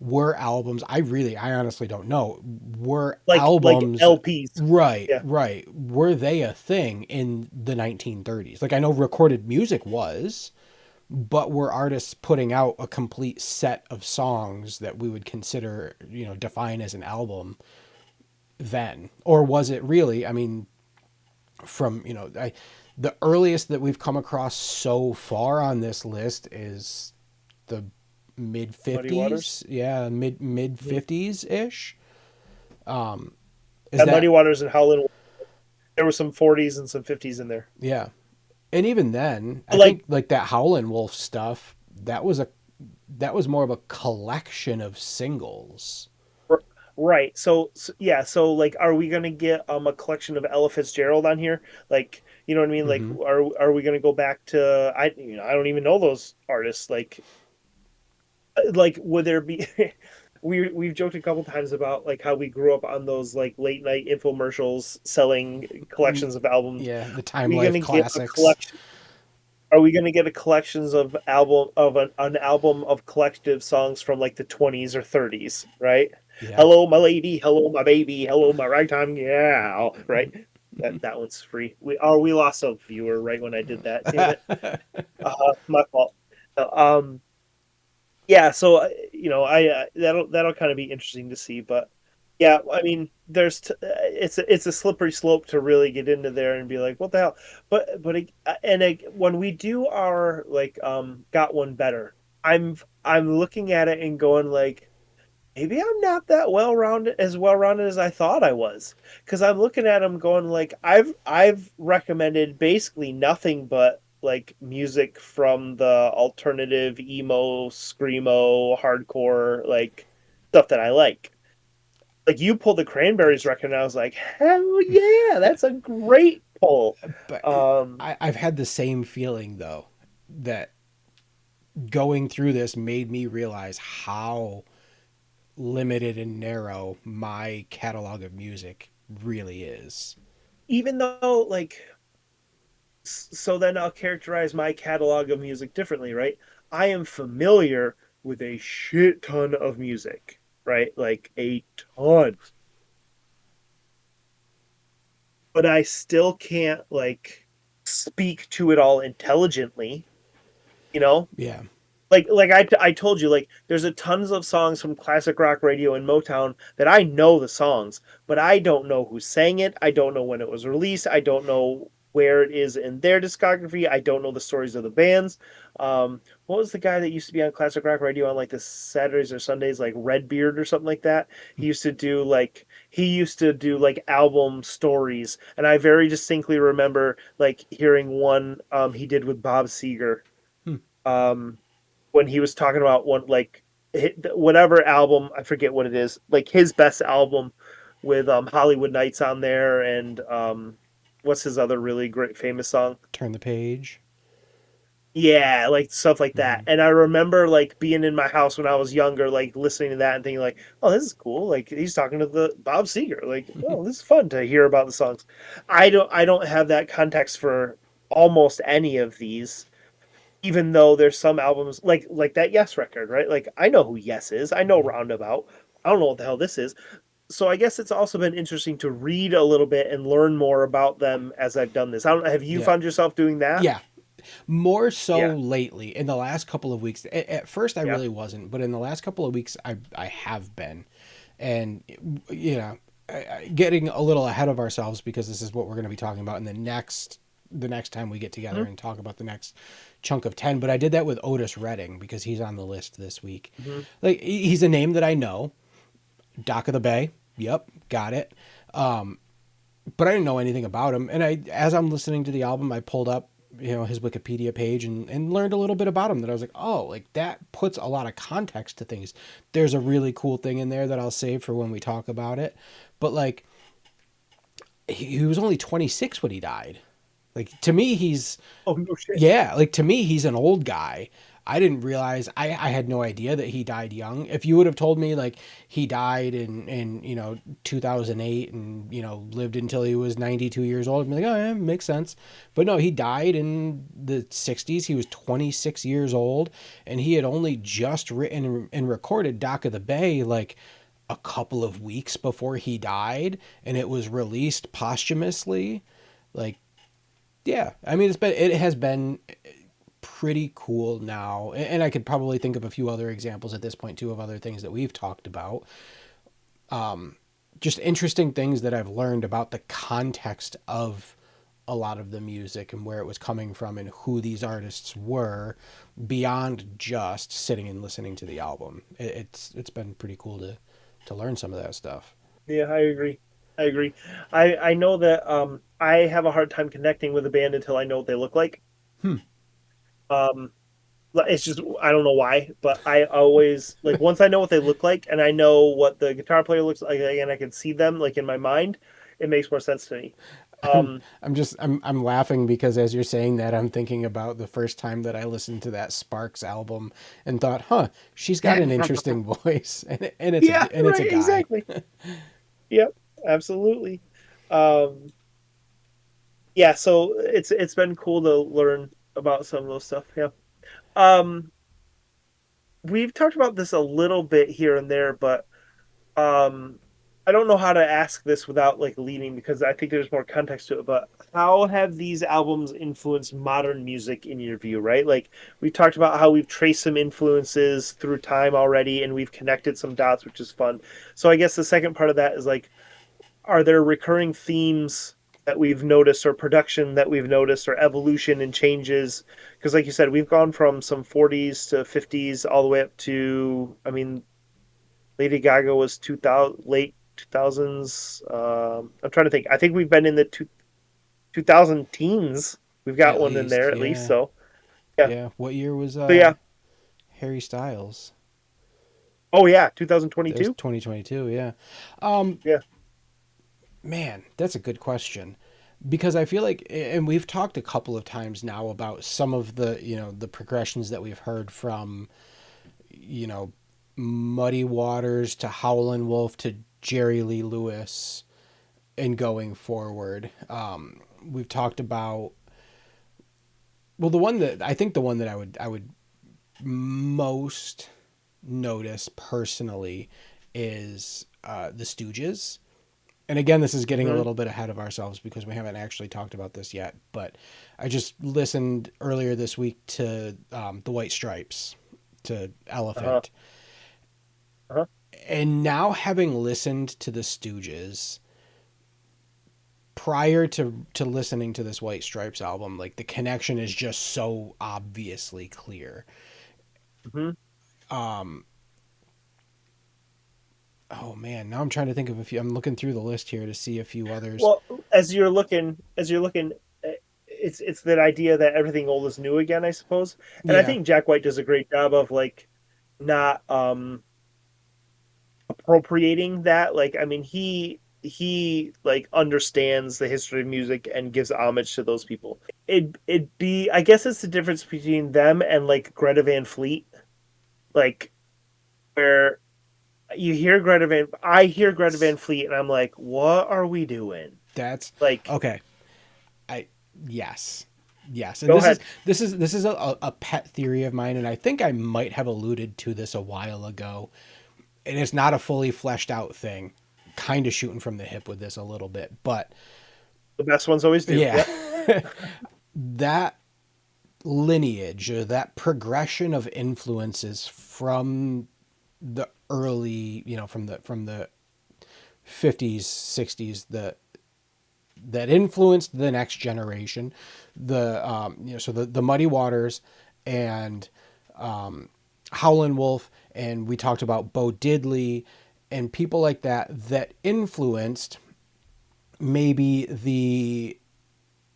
Were albums, I honestly don't know. Were Like albums, LPs. right, Yeah. right. Were they a thing in the 1930s? Like I know recorded music was, but were artists putting out a complete set of songs that we would consider, you know, define as an album then? Or was it really, I mean, from, you know, the earliest that we've come across so far on this list is the mid Muddy Waters. 50s. Yeah, mid Mhm. 50s ish. Um is And Muddy that Waters and Howlin'. There were some 40s and some 50s in there. yeah. And even then, I Like think like that Howlin' Wolf stuff, that was more of a collection of singles. right. So yeah. So like, are we gonna get a collection of Ella Fitzgerald on here? Like, you know what I mean? Like, Mhm. are we gonna go back to I don't even know those artists. Like would there be we've joked a couple times about like how we grew up on those like late night infomercials selling collections of albums. Yeah, the Are Time we Life gonna get a classics. collection? Are we gonna get a collections of an album of collective songs from like the 20s or 30s, right? Yeah. Hello, my lady. Hello, my baby. Hello, my ragtime gal. Right. That one's free. We lost a viewer right when I did that. Damn it. My fault. Um, yeah, so I that'll kind of be interesting to see, but yeah, I mean, it's a slippery slope to really get into there and be like, what the hell? When we do our like got one better, I'm looking at it and going like, maybe I'm not that well rounded as I thought I was, because I'm looking at them going like I've recommended basically nothing but like music from the alternative emo, screamo, hardcore like stuff that I like you pulled the Cranberries record and I was like, hell yeah, that's a great pull. But Um I've had the same feeling though, that going through this made me realize how limited and narrow my catalog of music really is. Even though like so then I'll characterize my catalog of music differently, right? I am familiar with a shit ton of music, right? Like a ton. But I still can't like speak to it all intelligently, you know? Yeah. Like I told you, like there's a tons of songs from classic rock radio and Motown that I know the songs, but I don't know who sang it. I don't know when it was released. I don't know where it is in their discography. I don't know the stories of the bands. What was the guy that used to be on classic rock radio on like the Saturdays or Sundays, like Redbeard or something like that? He used to do like album stories, and I very distinctly remember like hearing one he did with Bob Seger. Hmm. Um, when he was talking about one like whatever album, I forget what it is, like his best album with Hollywood Nights on there, and what's his other really great famous song? Turn the page. Yeah, like stuff like that. Mm-hmm. And I remember like being in my house when I was younger, like listening to that and thinking like, oh, this is cool. Like he's talking to the Bob Seger. Like, oh, this is fun to hear about the songs. I don't have that context for almost any of these, even though there's some albums like that Yes record, right? Like I know who Yes is. I know Roundabout. I don't know what the hell this is. So I guess it's also been interesting to read a little bit and learn more about them as I've done this. I don't have you Yeah. found yourself doing that? Yeah. More so Yeah. lately. In the last couple of weeks. At first I Yeah. really wasn't, but in the last couple of weeks I have been. And you know, getting a little ahead of ourselves because this is what we're going to be talking about in the next time we get together Mm-hmm. and talk about the next chunk of 10. But I did that with Otis Redding because he's on the list this week. Mm-hmm. Like he's a name that I know. Dock of the Bay. Yep, got it. But I didn't know anything about him. And as I'm listening to the album, I pulled up, his Wikipedia page and learned a little bit about him that I was like, oh, like that puts a lot of context to things. There's a really cool thing in there that I'll save for when we talk about it. But like, he was only 26 when he died. Like to me, Oh no shit. yeah, like to me, he's an old guy. I didn't realize I had no idea that he died young. If you would have told me like he died in 2008 and lived until he was 92 years old, I'd be like, oh yeah, makes sense. But no, he died in the 60s. He was 26 years old, and he had only just written and recorded Dock of the Bay like a couple of weeks before he died, and it was released posthumously. Like, yeah, I mean, it has been pretty cool now, and I could probably think of a few other examples at this point too of other things that we've talked about. Just interesting things that I've learned about the context of a lot of the music and where it was coming from and who these artists were beyond just sitting and listening to the album. It's been pretty cool to learn some of that stuff. Yeah, I agree. I agree. I know that I have a hard time connecting with a band until I know what they look like. Hmm. Um it's just I don't know why, but I always like once I know what they look like and I know what the guitar player looks like and I can see them like in my mind, it makes more sense to me. Um I'm laughing because as you're saying that, I'm thinking about the first time that I listened to that Sparks album and thought, huh, she's got an interesting voice, and yeah, it's a right, guy. exactly. Yep, absolutely. Um yeah, so it's been cool to learn about some of those stuff. Yeah. Um we've talked about this a little bit here and there, but um I don't know how to ask this without like leading because I think there's more context to it, but how have these albums influenced modern music in your view, right? Like we've talked about how we've traced some influences through time already and we've connected some dots, which is fun. So I guess the second part of that is like, are there recurring themes that we've noticed or production that we've noticed or evolution and changes? Because like you said, we've gone from some 40s to 50s all the way up to, I mean, Lady Gaga was 2000 late 2000s. I'm trying to think. I think we've been in the 2000 teens. We've got At one in least, there at least. yeah. So yeah. Yeah. What year was So yeah. Harry Styles? Oh yeah, That was 2022. 2022, yeah. Um, Yeah. Man, that's a good question. Because I feel like, and we've talked a couple of times now about some of the, the progressions that we've heard from, you know, Muddy Waters to Howlin' Wolf to Jerry Lee Lewis and going forward. We've talked about, well, the one that I would most notice personally is the Stooges. And again, this is getting a Hmm. little bit ahead of ourselves because we haven't actually talked about this yet. But I just listened earlier this week to the White Stripes, to Uh-huh. Elephant. Uh-huh. And now, having listened to the Stooges prior to listening to this White Stripes album, like the connection is just so obviously clear. Hmm. Um, oh man, now I'm trying to think of a few. I'm looking through the list here to see a few others. Well, as you're looking, it's that idea that everything old is new again, I suppose. And I Yeah, think Jack White does a great job of like not appropriating that. Like, I mean, he like understands the history of music and gives homage to those people. It'd be, I guess it's the difference between them and like Greta Van Fleet, like where I hear Greta Van Fleet and I'm like, what are we doing? that's Like, okay. I yes, yes, and go this is ahead. a pet theory of mine, and I think I might have alluded to this a while ago, and it's not a fully fleshed out thing. Kind of shooting from the hip with this a little bit, but The best ones always do. yeah, Yep. that lineage or that progression of influences from the early, from the 50s, 60s, that influenced the next generation, so the Muddy Waters and Howlin' Wolf, and we talked about Bo Diddley and people like that influenced maybe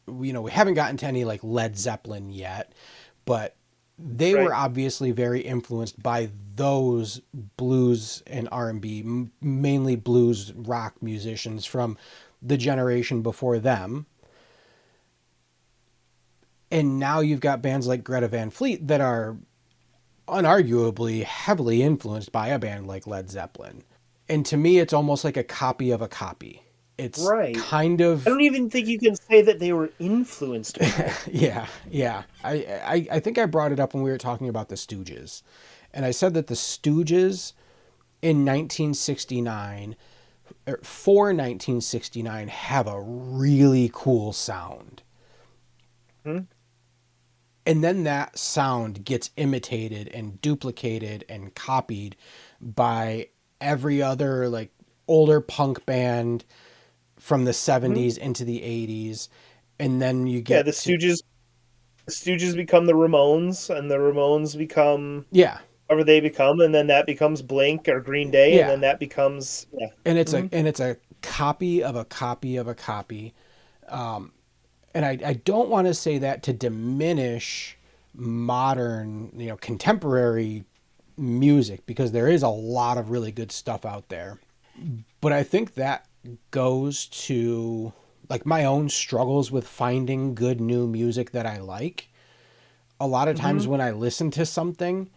we haven't gotten to any like Led Zeppelin yet, but they were Right. obviously very influenced by those blues and R&B, mainly blues rock musicians from the generation before them. And now you've got bands like Greta Van Fleet that are unarguably heavily influenced by a band like Led Zeppelin. And to me, it's almost like a copy of a copy. It's Right. kind I of don't even think you can say that they were influenced by it. yeah, yeah. I think I brought it up when we were talking about the Stooges. And I said that the Stooges in 1969, for 1969, have a really cool sound. Hmm? And then that sound gets imitated and duplicated and copied by every other like older punk band from the Hmm. 70s into the 80s. And then you Yeah, get to, the Stooges become the Ramones, and the Ramones become yeah, whatever they become, and then that becomes Blink or Green Day, and yeah. then that becomes yeah. Hmm. And it's a copy of a copy of a copy. And I don't want to say that to diminish modern, contemporary music because there is a lot of really good stuff out there. But I think that goes to like my own struggles with finding good new music that I like. A lot of Hmm. times when I listen to something,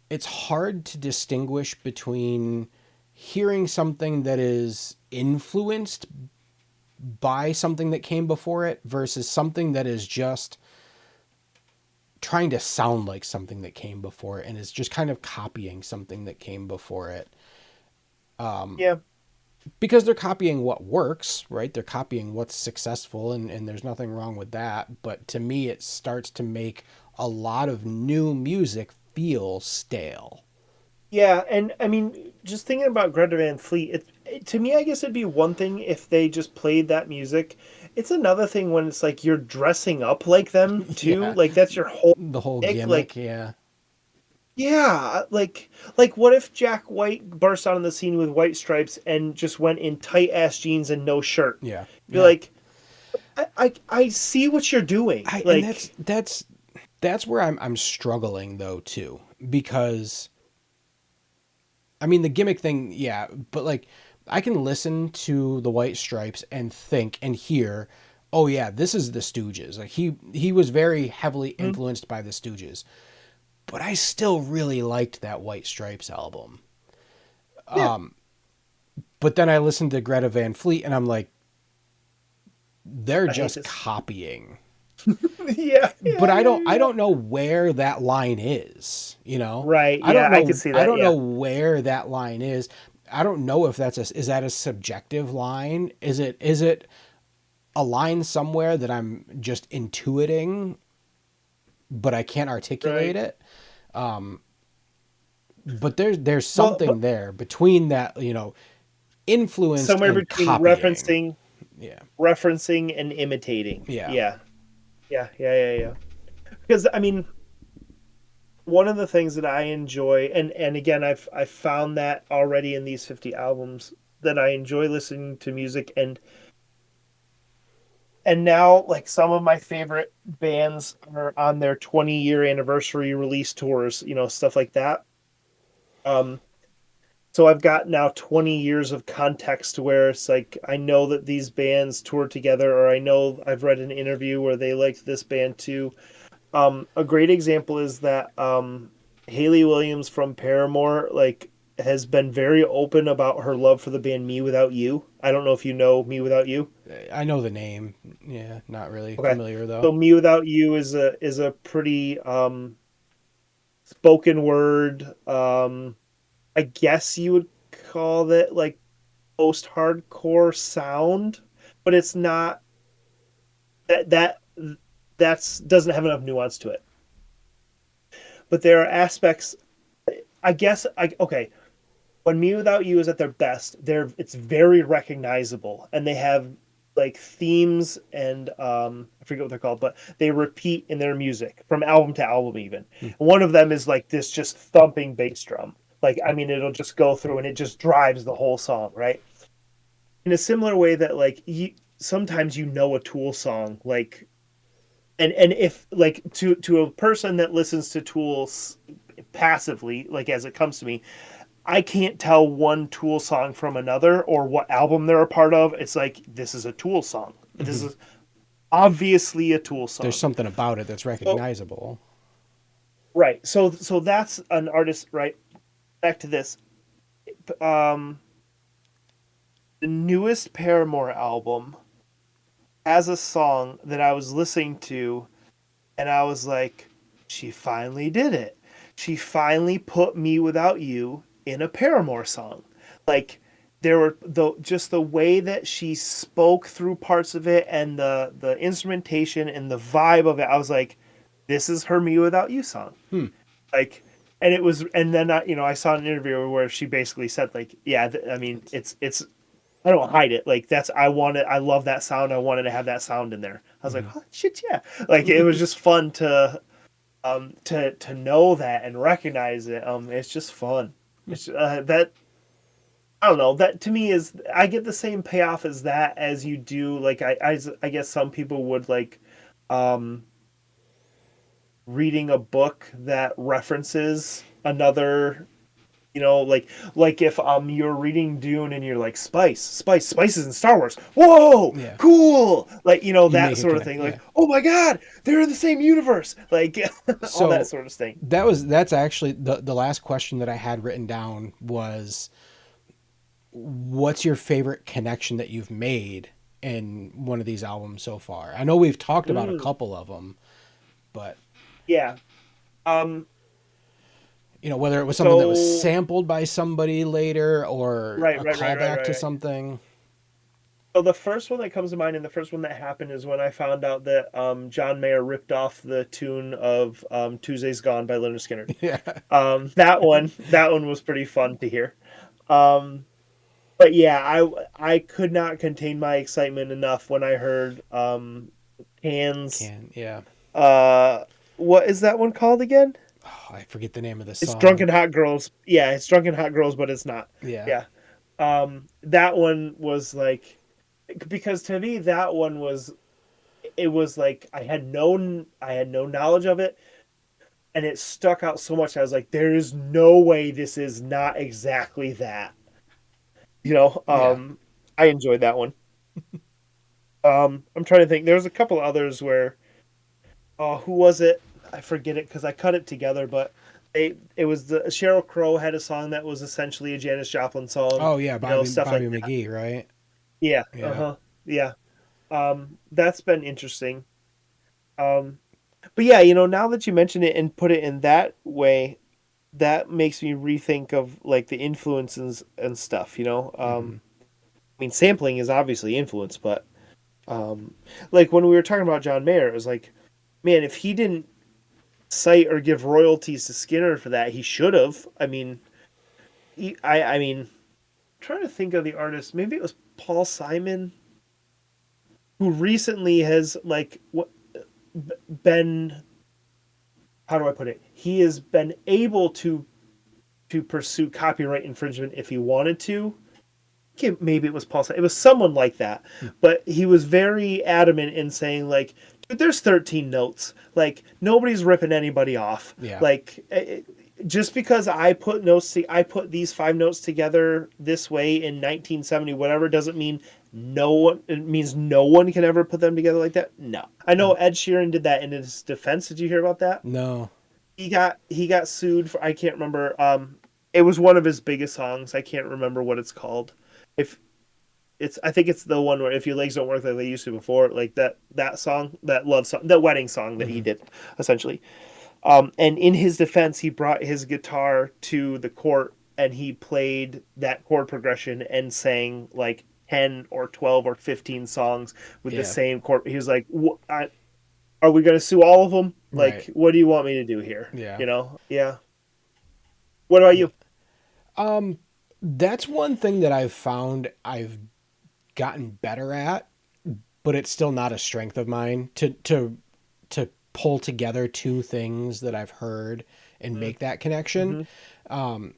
it's hard to distinguish between hearing something that is influenced by something that came before it versus something that is just trying to sound like something that came before it and is just kind of copying something that came before it. Yeah. Because they're copying what works, right? They're copying what's successful, and there's nothing wrong with that. But to me, it starts to make a lot of new music feel stale. Yeah, and I mean, just thinking about Greta Van Fleet, to me, I guess it'd be one thing if they just played that music. It's another thing when it's like you're dressing up like them too. Yeah, Like that's your whole the whole ick. Like, gimmick. Yeah, yeah, like what if Jack White burst out on the scene with white stripes and just went in tight ass jeans and no shirt? yeah, Be yeah. like, I see what you're doing. And Like, that's where I'm struggling though too, because I mean the gimmick thing, yeah, but like I can listen to the White Stripes and think and hear, oh yeah, this is the Stooges. Like he was very heavily mhm, influenced by the Stooges, but I still really liked that White Stripes album. yeah, But then I listened to Greta Van Fleet and I'm like, they're I hate just this. copying. Yeah, But yeah, yeah, I yeah. don't know where that line is, you know? Right. Yeah, I could see I that. don't Yeah. know where that line is. I don't know if is that a subjective line? Is it a line somewhere that I'm just intuiting but I can't articulate Right. it? But there's Well, but something there between that, influenced somewhere and between copying. Yeah. referencing and imitating. Yeah. Yeah. Yeah. Yeah. Yeah. Yeah. Because I mean, one of the things that I enjoy, and again, I've found that already in these 50 albums that I enjoy listening to music, and now like some of my favorite bands are on their 20-year anniversary release tours, stuff like that. Um, so I've got now 20 years of context where it's like I know that these bands toured together, or I know I've read an interview where they liked this band too. A great example is that Haley Williams from Paramore like has been very open about her love for the band Me Without You. I don't know if you know Me Without You. I know the name. Yeah, not really Okay. familiar though. So Me Without You is a pretty spoken word, I guess you would call it like post-hardcore sound, but it's not that's doesn't have enough nuance to it. But there are aspects, I guess. Okay, when Me Without You is at their best, it's very recognizable, and they have like themes and I forget what they're called, but they repeat in their music from album to album. Even Hmm. one of them is like this just thumping bass drum. Like I mean, it'll just go through and it just drives the whole song, right? In a similar way that like you sometimes a Tool song, like and if like to a person that listens to Tools passively, like as it comes to me, I can't tell one Tool song from another or what album they're a part of. It's like this is a Tool song. This Hmm. is obviously a Tool There's song. something about it that's So recognizable. right. So that's an artist, right? Back to this. Um the newest Paramore album has a song that I was listening to and I was like, she finally did it. She finally put Me Without You in a Paramore song. Like there were the way that she spoke through parts of it and the instrumentation and the vibe of it. I was like, this is her Me Without You song. Hmm. Like and and then I saw an interview where she basically said like, yeah, I mean, it's I don't hide it. Like that's I love that sound. I wanted to have that sound in there. I was like, Hmm. oh, shit, yeah. Like it was just fun to know that and recognize it. It's just fun. It's that I don't know. That to me is I get the same payoff as that as you do. Like I guess some people would like um reading a book that references another, like if you're reading Dune and you're like spices in Star Wars, whoa, Yeah. cool, like You that make a sort of connect. thing, Yeah. like oh my god, they're in the same universe, like all that So sort of thing. that's actually the last question that I had written down was what's your favorite connection that you've made in one of these albums so far? I know we've talked about a Mm, couple of them, but yeah. um whether it was something that was so sampled by somebody later or right a right right right callback right to right something. so the first one that comes to mind and the first one that happened is when I found out that John Mayer ripped off the tune of Tuesday's Gone by Leonard Skinner. Yeah. That one was pretty fun to hear. um but yeah, I could not contain my excitement enough when I heard Cans. Yeah. What is that one called again? Oh, I forget the name of the It's song. Drunken Hot Girls. Yeah, it's Drunken Hot Girls, but it's not. Yeah. Yeah. That one was like because to me that one was it was like I had no knowledge of it, and it stuck out so much. I was like, there is no way this is not exactly that. You know, Yeah. I enjoyed that one. I'm trying to think. There's a couple others where, oh, who was it? I forget it because I cut it together, but it was the Sheryl Crow had a song that was essentially a Janis Joplin song, Oh yeah, you know, stuff Bobby like that. McGee, right? Yeah, Yeah. uh-huh. Yeah. That's been interesting. Um, but yeah, you know, now that you mention it and put it in that way, that makes me rethink of like the influences and stuff, you know. Hmm. I mean, sampling is obviously influence, but um, like when we were talking about John Mayer, it was like, man, if he didn't cite or give royalties to Skinner for that, he should have. I mean, I mean, I'm trying to think of the artist. Maybe it was Paul Simon, who recently has like what been, how do I put it? He has been able to pursue copyright infringement if he wanted to. Okay, maybe it was Paul. It was someone like that, but he was very adamant in saying like, "Dude, there's 13 notes. Like nobody's ripping anybody off. Yeah. Like just because I put these five notes together this way in 1970, whatever, doesn't mean no one. It means no one can ever put them together like that. No, I know Ed Sheeran did that in his defense. Did you hear about that? No. He got sued for, I can't remember. It was one of his biggest songs. I can't remember what it's called. If it's, I think it's the one where if your legs don't work like they used to before, like that song, that love song, that wedding song that he Hmm. did, essentially. And in his defense, he brought his guitar to the court and he played that chord progression and sang like 10 or 12 or 15 songs with the Yeah. same chord. He was like, "Are we going to sue all of them? Right. Like, what do you want me to do here?" Yeah. You know? Yeah. What about Yeah. you? Um, that's one thing that I've found I've gotten better at, but it's still not a strength of mine to pull together two things that I've heard and make that connection. Mm-hmm. Um,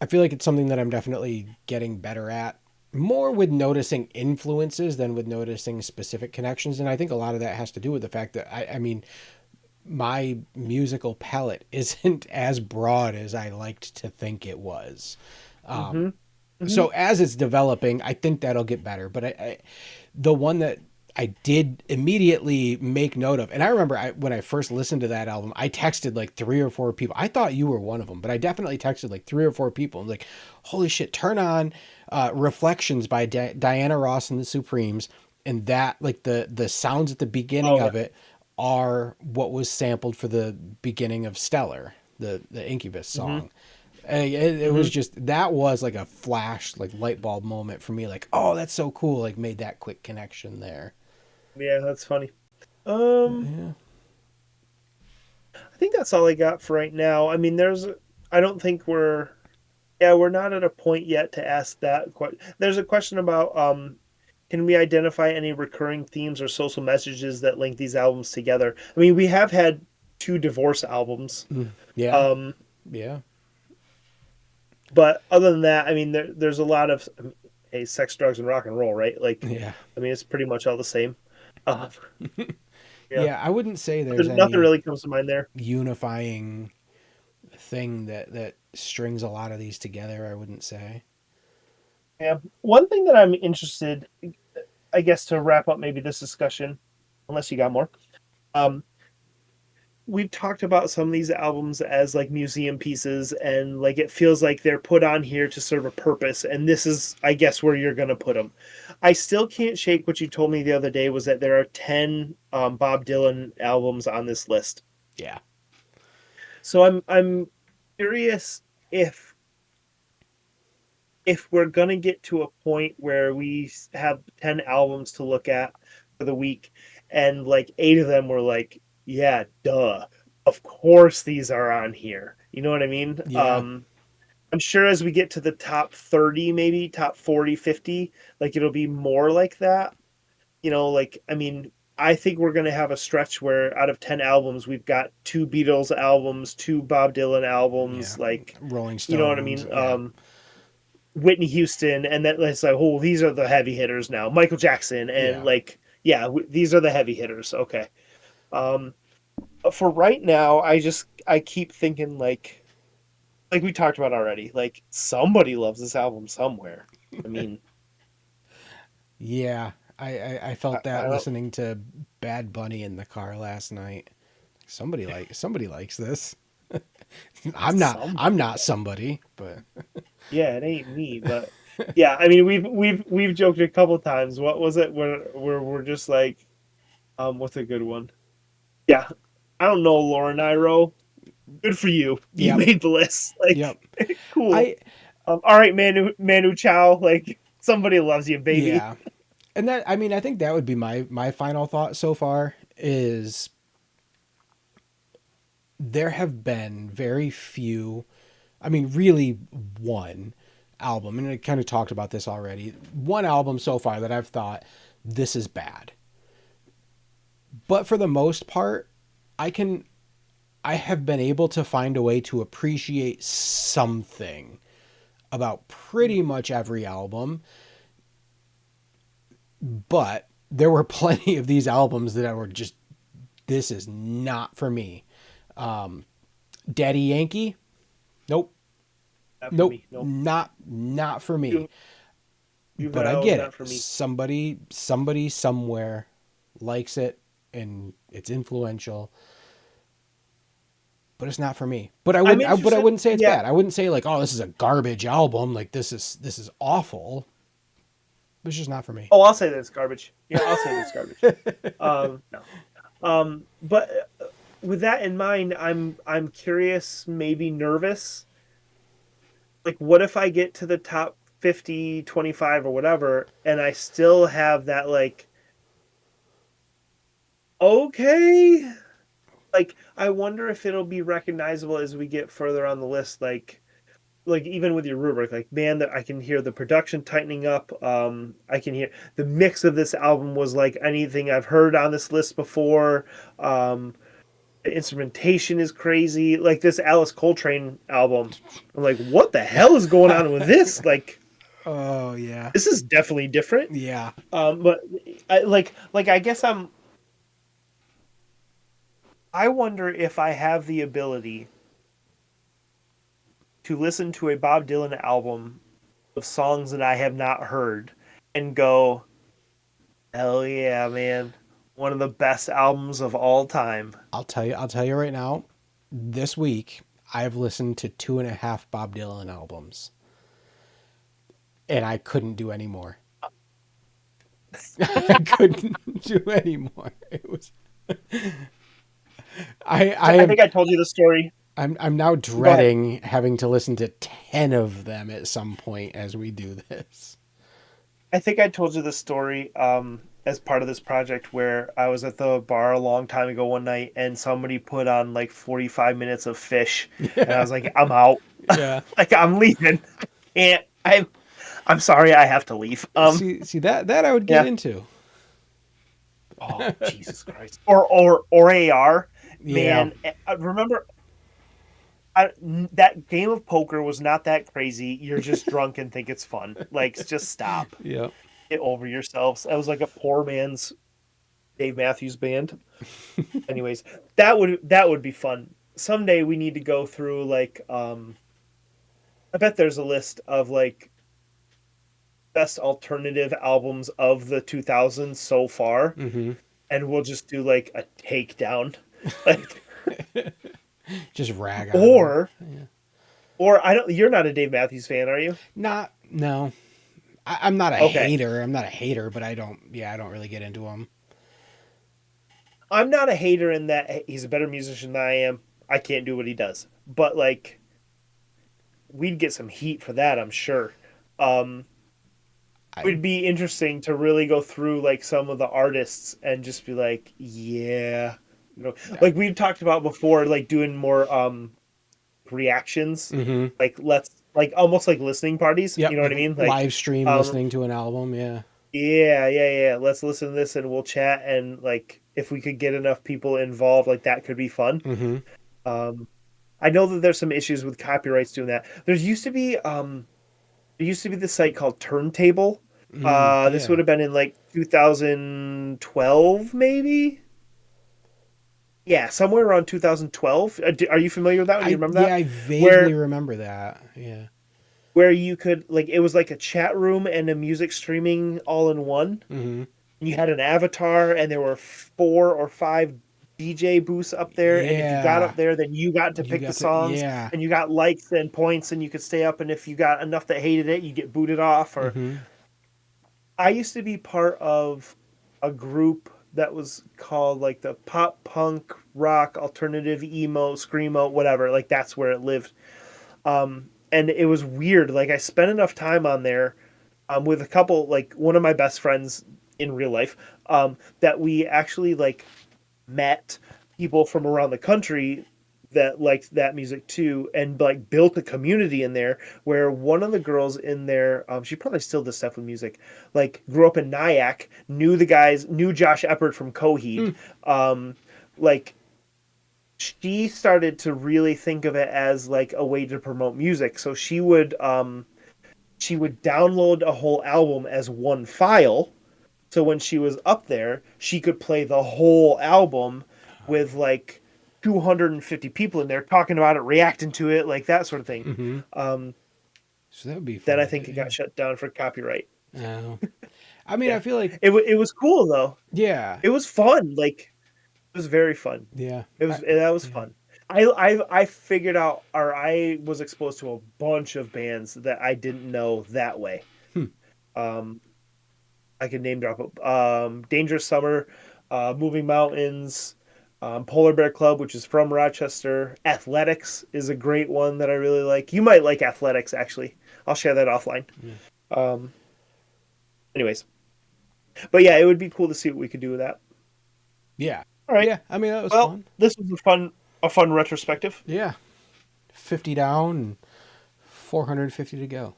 I feel like it's something that I'm definitely getting better at. More with noticing influences than with noticing specific connections. And I think a lot of that has to do with the fact that I mean, my musical palette isn't as broad as I liked to think it was. Mm-hmm. Mm-hmm. So as it's developing, I think that'll get better. But the one that I did immediately make note of, and I remember when I first listened to that album, I texted like three or four people. I thought you were one of them, but I definitely texted like three or four people. I was like, "Holy shit! Turn on Reflections by Diana Ross and the Supremes," and that like the sounds at the beginning Oh, yeah. of it are what was sampled for the beginning of Stellar, the Incubus Mm-hmm. song. It was Mm-hmm. just that was like a flash, like light bulb moment for me. Like, oh, that's so cool! Like, made that quick connection there. Yeah, that's funny. Um, Yeah, I think that's all I got for right now. I mean, I don't think we're not at a point yet to ask that. There's a question about, can we identify any recurring themes or social messages that link these albums together? I mean, we have had two divorce albums. yeah, Um, yeah, but other than that, I mean, there's a lot of, hey, sex, drugs, and rock and roll, right? Like, yeah, I mean, it's pretty much all the same. Uh, yeah, yeah. I wouldn't say there's nothing any really comes to mind there. unifying thing that strings a lot of these together. I wouldn't say. Yeah. One thing that I'm interested, I guess, to wrap up maybe this discussion, unless you got more. Um, we've talked about some of these albums as like museum pieces, and like it feels like they're put on here to serve a purpose. And this is, I guess, where you're going to put them. I still can't shake what you told me the other day was that there are 10 Bob Dylan albums on this list. Yeah, So I'm curious if we're gonna get to a point where we have 10 albums to look at for the week and like eight of them were like, yeah, duh, of course these are on here, you know what I mean? yeah, I'm sure as we get to the top 30, maybe top 40, 50, like it'll be more like that, you know, like I mean, I think we're going to have a stretch where out of 10 albums we've got two Beatles albums, two Bob Dylan yeah. albums, like, Rolling you know what I Stones. mean? Yeah, Whitney Houston, and then it's like, oh, these are the heavy hitters now. Michael Jackson, and yeah. like, Yeah, these are the heavy hitters. Okay. Um, for right now, I keep thinking like we talked about already. Like somebody loves this album somewhere. I mean, Yeah, I felt I that don't. listening to Bad Bunny in the car last night. Somebody likes this. I'm Somebody. not somebody, but Yeah, it ain't me, but yeah, I mean we've joked a couple times. What was it where we're just like, what's a good one? Yeah, I don't know, Lauren Iro. Good for you. You yep, made the list. Like, yep. cool. I All right, Manu Chao. Like somebody loves you, baby. yeah, and that I mean I think that would be my final thought so far is there have been very few, I mean really one album, and I kind of talked about this already. One album so far that I've thought this is bad. But for the most part, I can I have been able to find a way to appreciate something about pretty much every album, but there were plenty of these albums that were just this is not for me. Daddy Yankee, nope, Not for nope, me. Nope. not for me. But I Juvenile, get it. not for me. Somebody somewhere likes it and it's influential, but it's not for me. I'm But I interested. wouldn't say it's Yeah. bad. I wouldn't say like, oh, this is a garbage album. Like this is awful. But it's just not for me. Oh, I'll say that's garbage. Yeah, I'll say that's garbage. No. But with that in mind, I'm curious, maybe nervous. Like, what if I get to the top 50, 25, or whatever, and I still have that like, okay, like I wonder if it'll be recognizable as we get further on the list. Like even with your rubric, like man, that I can hear the production tightening up. I can hear the mix of this album was like anything I've heard on this list before. The instrumentation is crazy. Like this Alice Coltrane album, I'm like, what the hell is going on with this? Like, Oh yeah. this is definitely different. Yeah. But I guess I wonder if I have the ability to listen to a Bob Dylan album of songs that I have not heard and go, hell yeah, man. One of the best albums of all time. I'll tell you right now, this week I've listened to 2.5 Bob Dylan albums. And I couldn't do any more. I couldn't do any more. It was I I am think I told you the story. I'm now Go ahead. dreading having to listen to 10 of them at some point as we do this. I think I told you the story as part of this project where I was at the bar a long time ago one night and somebody put on like 45 minutes of Fish and I Yeah. was like, I'm out. Yeah. Like I'm leaving. And I'm sorry I have to leave. See that I would get Yeah. into. Oh, Jesus Christ. Or AR. Yeah. Man, I remember that game of poker was not that crazy. You're just drunk and think it's fun. Like, just stop. Yeah. Get over yourselves. That was like a poor man's Dave Matthews Band. Anyways, that would be fun. Someday we need to go through like I bet there's a list of like best alternative albums of the 2000s so far, Mhm. and we'll just do like a takedown, like Just rag on them. or or I don't. You're not a Dave Matthews fan, are you? Not no. I'm not a Okay, hater. I'm not a hater, but I don't really get into them. I'm not a hater in that he's a better musician than I am. I can't do what he does, but like we'd get some heat for that, I'm sure. Um, it I would be interesting to really go through like some of the artists and just be like, yeah, like we've talked about before, like doing more reactions, mhm. like let's like almost like listening parties. You Yep, know what like I mean? Like, live stream um, listening to an album, yeah. yeah. Let's listen to this and we'll chat and like if we could get enough people involved, like that could be fun. Mhm. Um, I know that there's some issues with copyrights doing that. There used to be this site called Turntable This would Yeah. have been in like 2012, maybe. Yeah, somewhere around 2012. Are you familiar with that one? Do you remember that? I vaguely Where remember that. Yeah. where you could like it was like a chat room and a music streaming all in one. Hmm. You had an avatar, and there were 4 or 5 DJ booths up there. And if you got Yeah. up there, then you got to You pick the got to, songs, yeah. and you got likes and points, and you could stay up. And if you got enough that hated it, you get booted off. Or Hmm. I used to be part of a group that was called like the pop punk rock alternative emo screamo whatever. Like that's where it lived. And it was weird. Like I spent enough time on there with a couple, like one of my best friends in real life, that we actually like met people from around the country that liked that music too, and like built a community in there. Where one of the girls in there, she probably still does stuff with music, like grew up in Nyack, knew the guys, knew Josh Eppert from Coheed, um, like she started to really think of it as like a way to promote music. So she would download a whole album as one file. So when she was up there, she could play the whole album with like 250 people in there talking about it, reacting to it, like that sort of thing. Hmm. Um, So that would be then fun I to do. think it got Yeah. shut down for copyright. Oh. I mean, I Yeah, feel like, it was cool though. yeah. It was fun. Like it was very fun. Yeah. That was Yeah. fun. I figured out, or I was exposed to a bunch of bands that I didn't know that way. Hmm. Um, I can name drop Dangerous Summer, Moving Mountains, Polar Bear Club, which is from Rochester. Athletics is a great one that I really like. You might like Athletics, actually. I'll share that offline. Yeah. Um, anyways, but yeah, it would be cool to see what we could do with that. Yeah. All right. Yeah. I mean, that was Well, fun. this was a fun retrospective. Yeah. 50 down and 450 to go.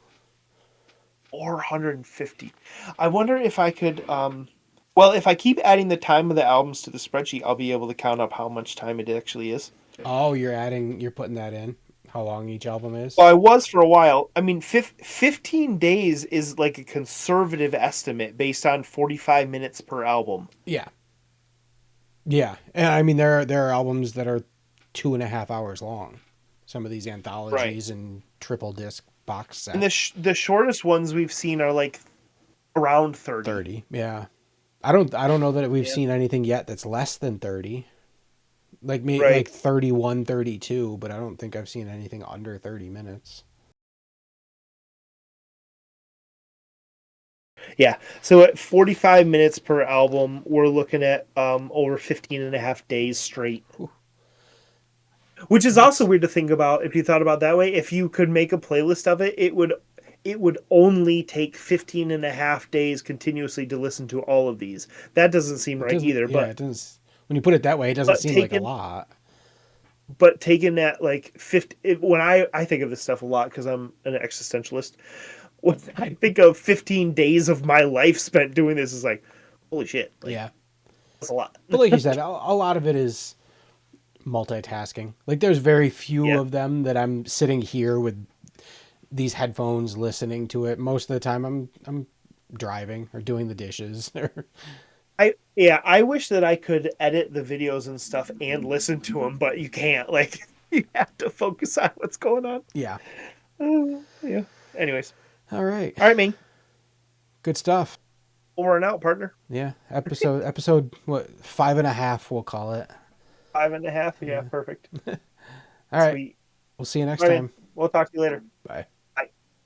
450. I wonder if I could. Well, if I keep adding the time of the albums to the spreadsheet, I'll be able to count up how much time it actually is. Oh, you're putting that in? How long each album is? Well, I was for a while. I mean, 15 days is like a conservative estimate based on 45 minutes per album. Yeah. Yeah. And I mean, there are albums that are 2.5 hours long. Some of these Right. anthologies and triple disc box And sets. the shortest ones we've seen are like around 30. 30. Yeah. I don't know that we've Yeah. seen anything yet that's less than 30. Like me, Right. like 31, 32, but I don't think I've seen anything under 30 minutes. Yeah. So at 45 minutes per album, we're looking at over 15 and a half days straight. Whew. Which is also weird to think about if you thought about it that way. If you could make a playlist of it, it would only take 15 and a half days continuously to listen to all of these. That doesn't seem It right doesn't, either, yeah, it doesn't, when you put it that way, it doesn't but seem like a taking lot. but taking that like 50, when I think of this stuff a lot because I'm an existentialist. When I think of 15 days of my life spent doing this, is like holy shit, like Yeah. that's a lot. But like you said, a lot of it is multitasking. Like there's very few Yeah. of them that I'm sitting here with these headphones listening to it. Most of the time I'm driving or doing the dishes. I wish that I could edit the videos and stuff and listen to them, but you can't. Like you have to focus on what's going on. Yeah. Yeah. Anyways, All right. all right, man. Good stuff. Over and out, partner. Yeah. Episode what, 5.5 we'll call it. 5.5. Yeah, perfect. All right. Sweet. We'll see you next All right, time. man. We'll talk to you later. Bye.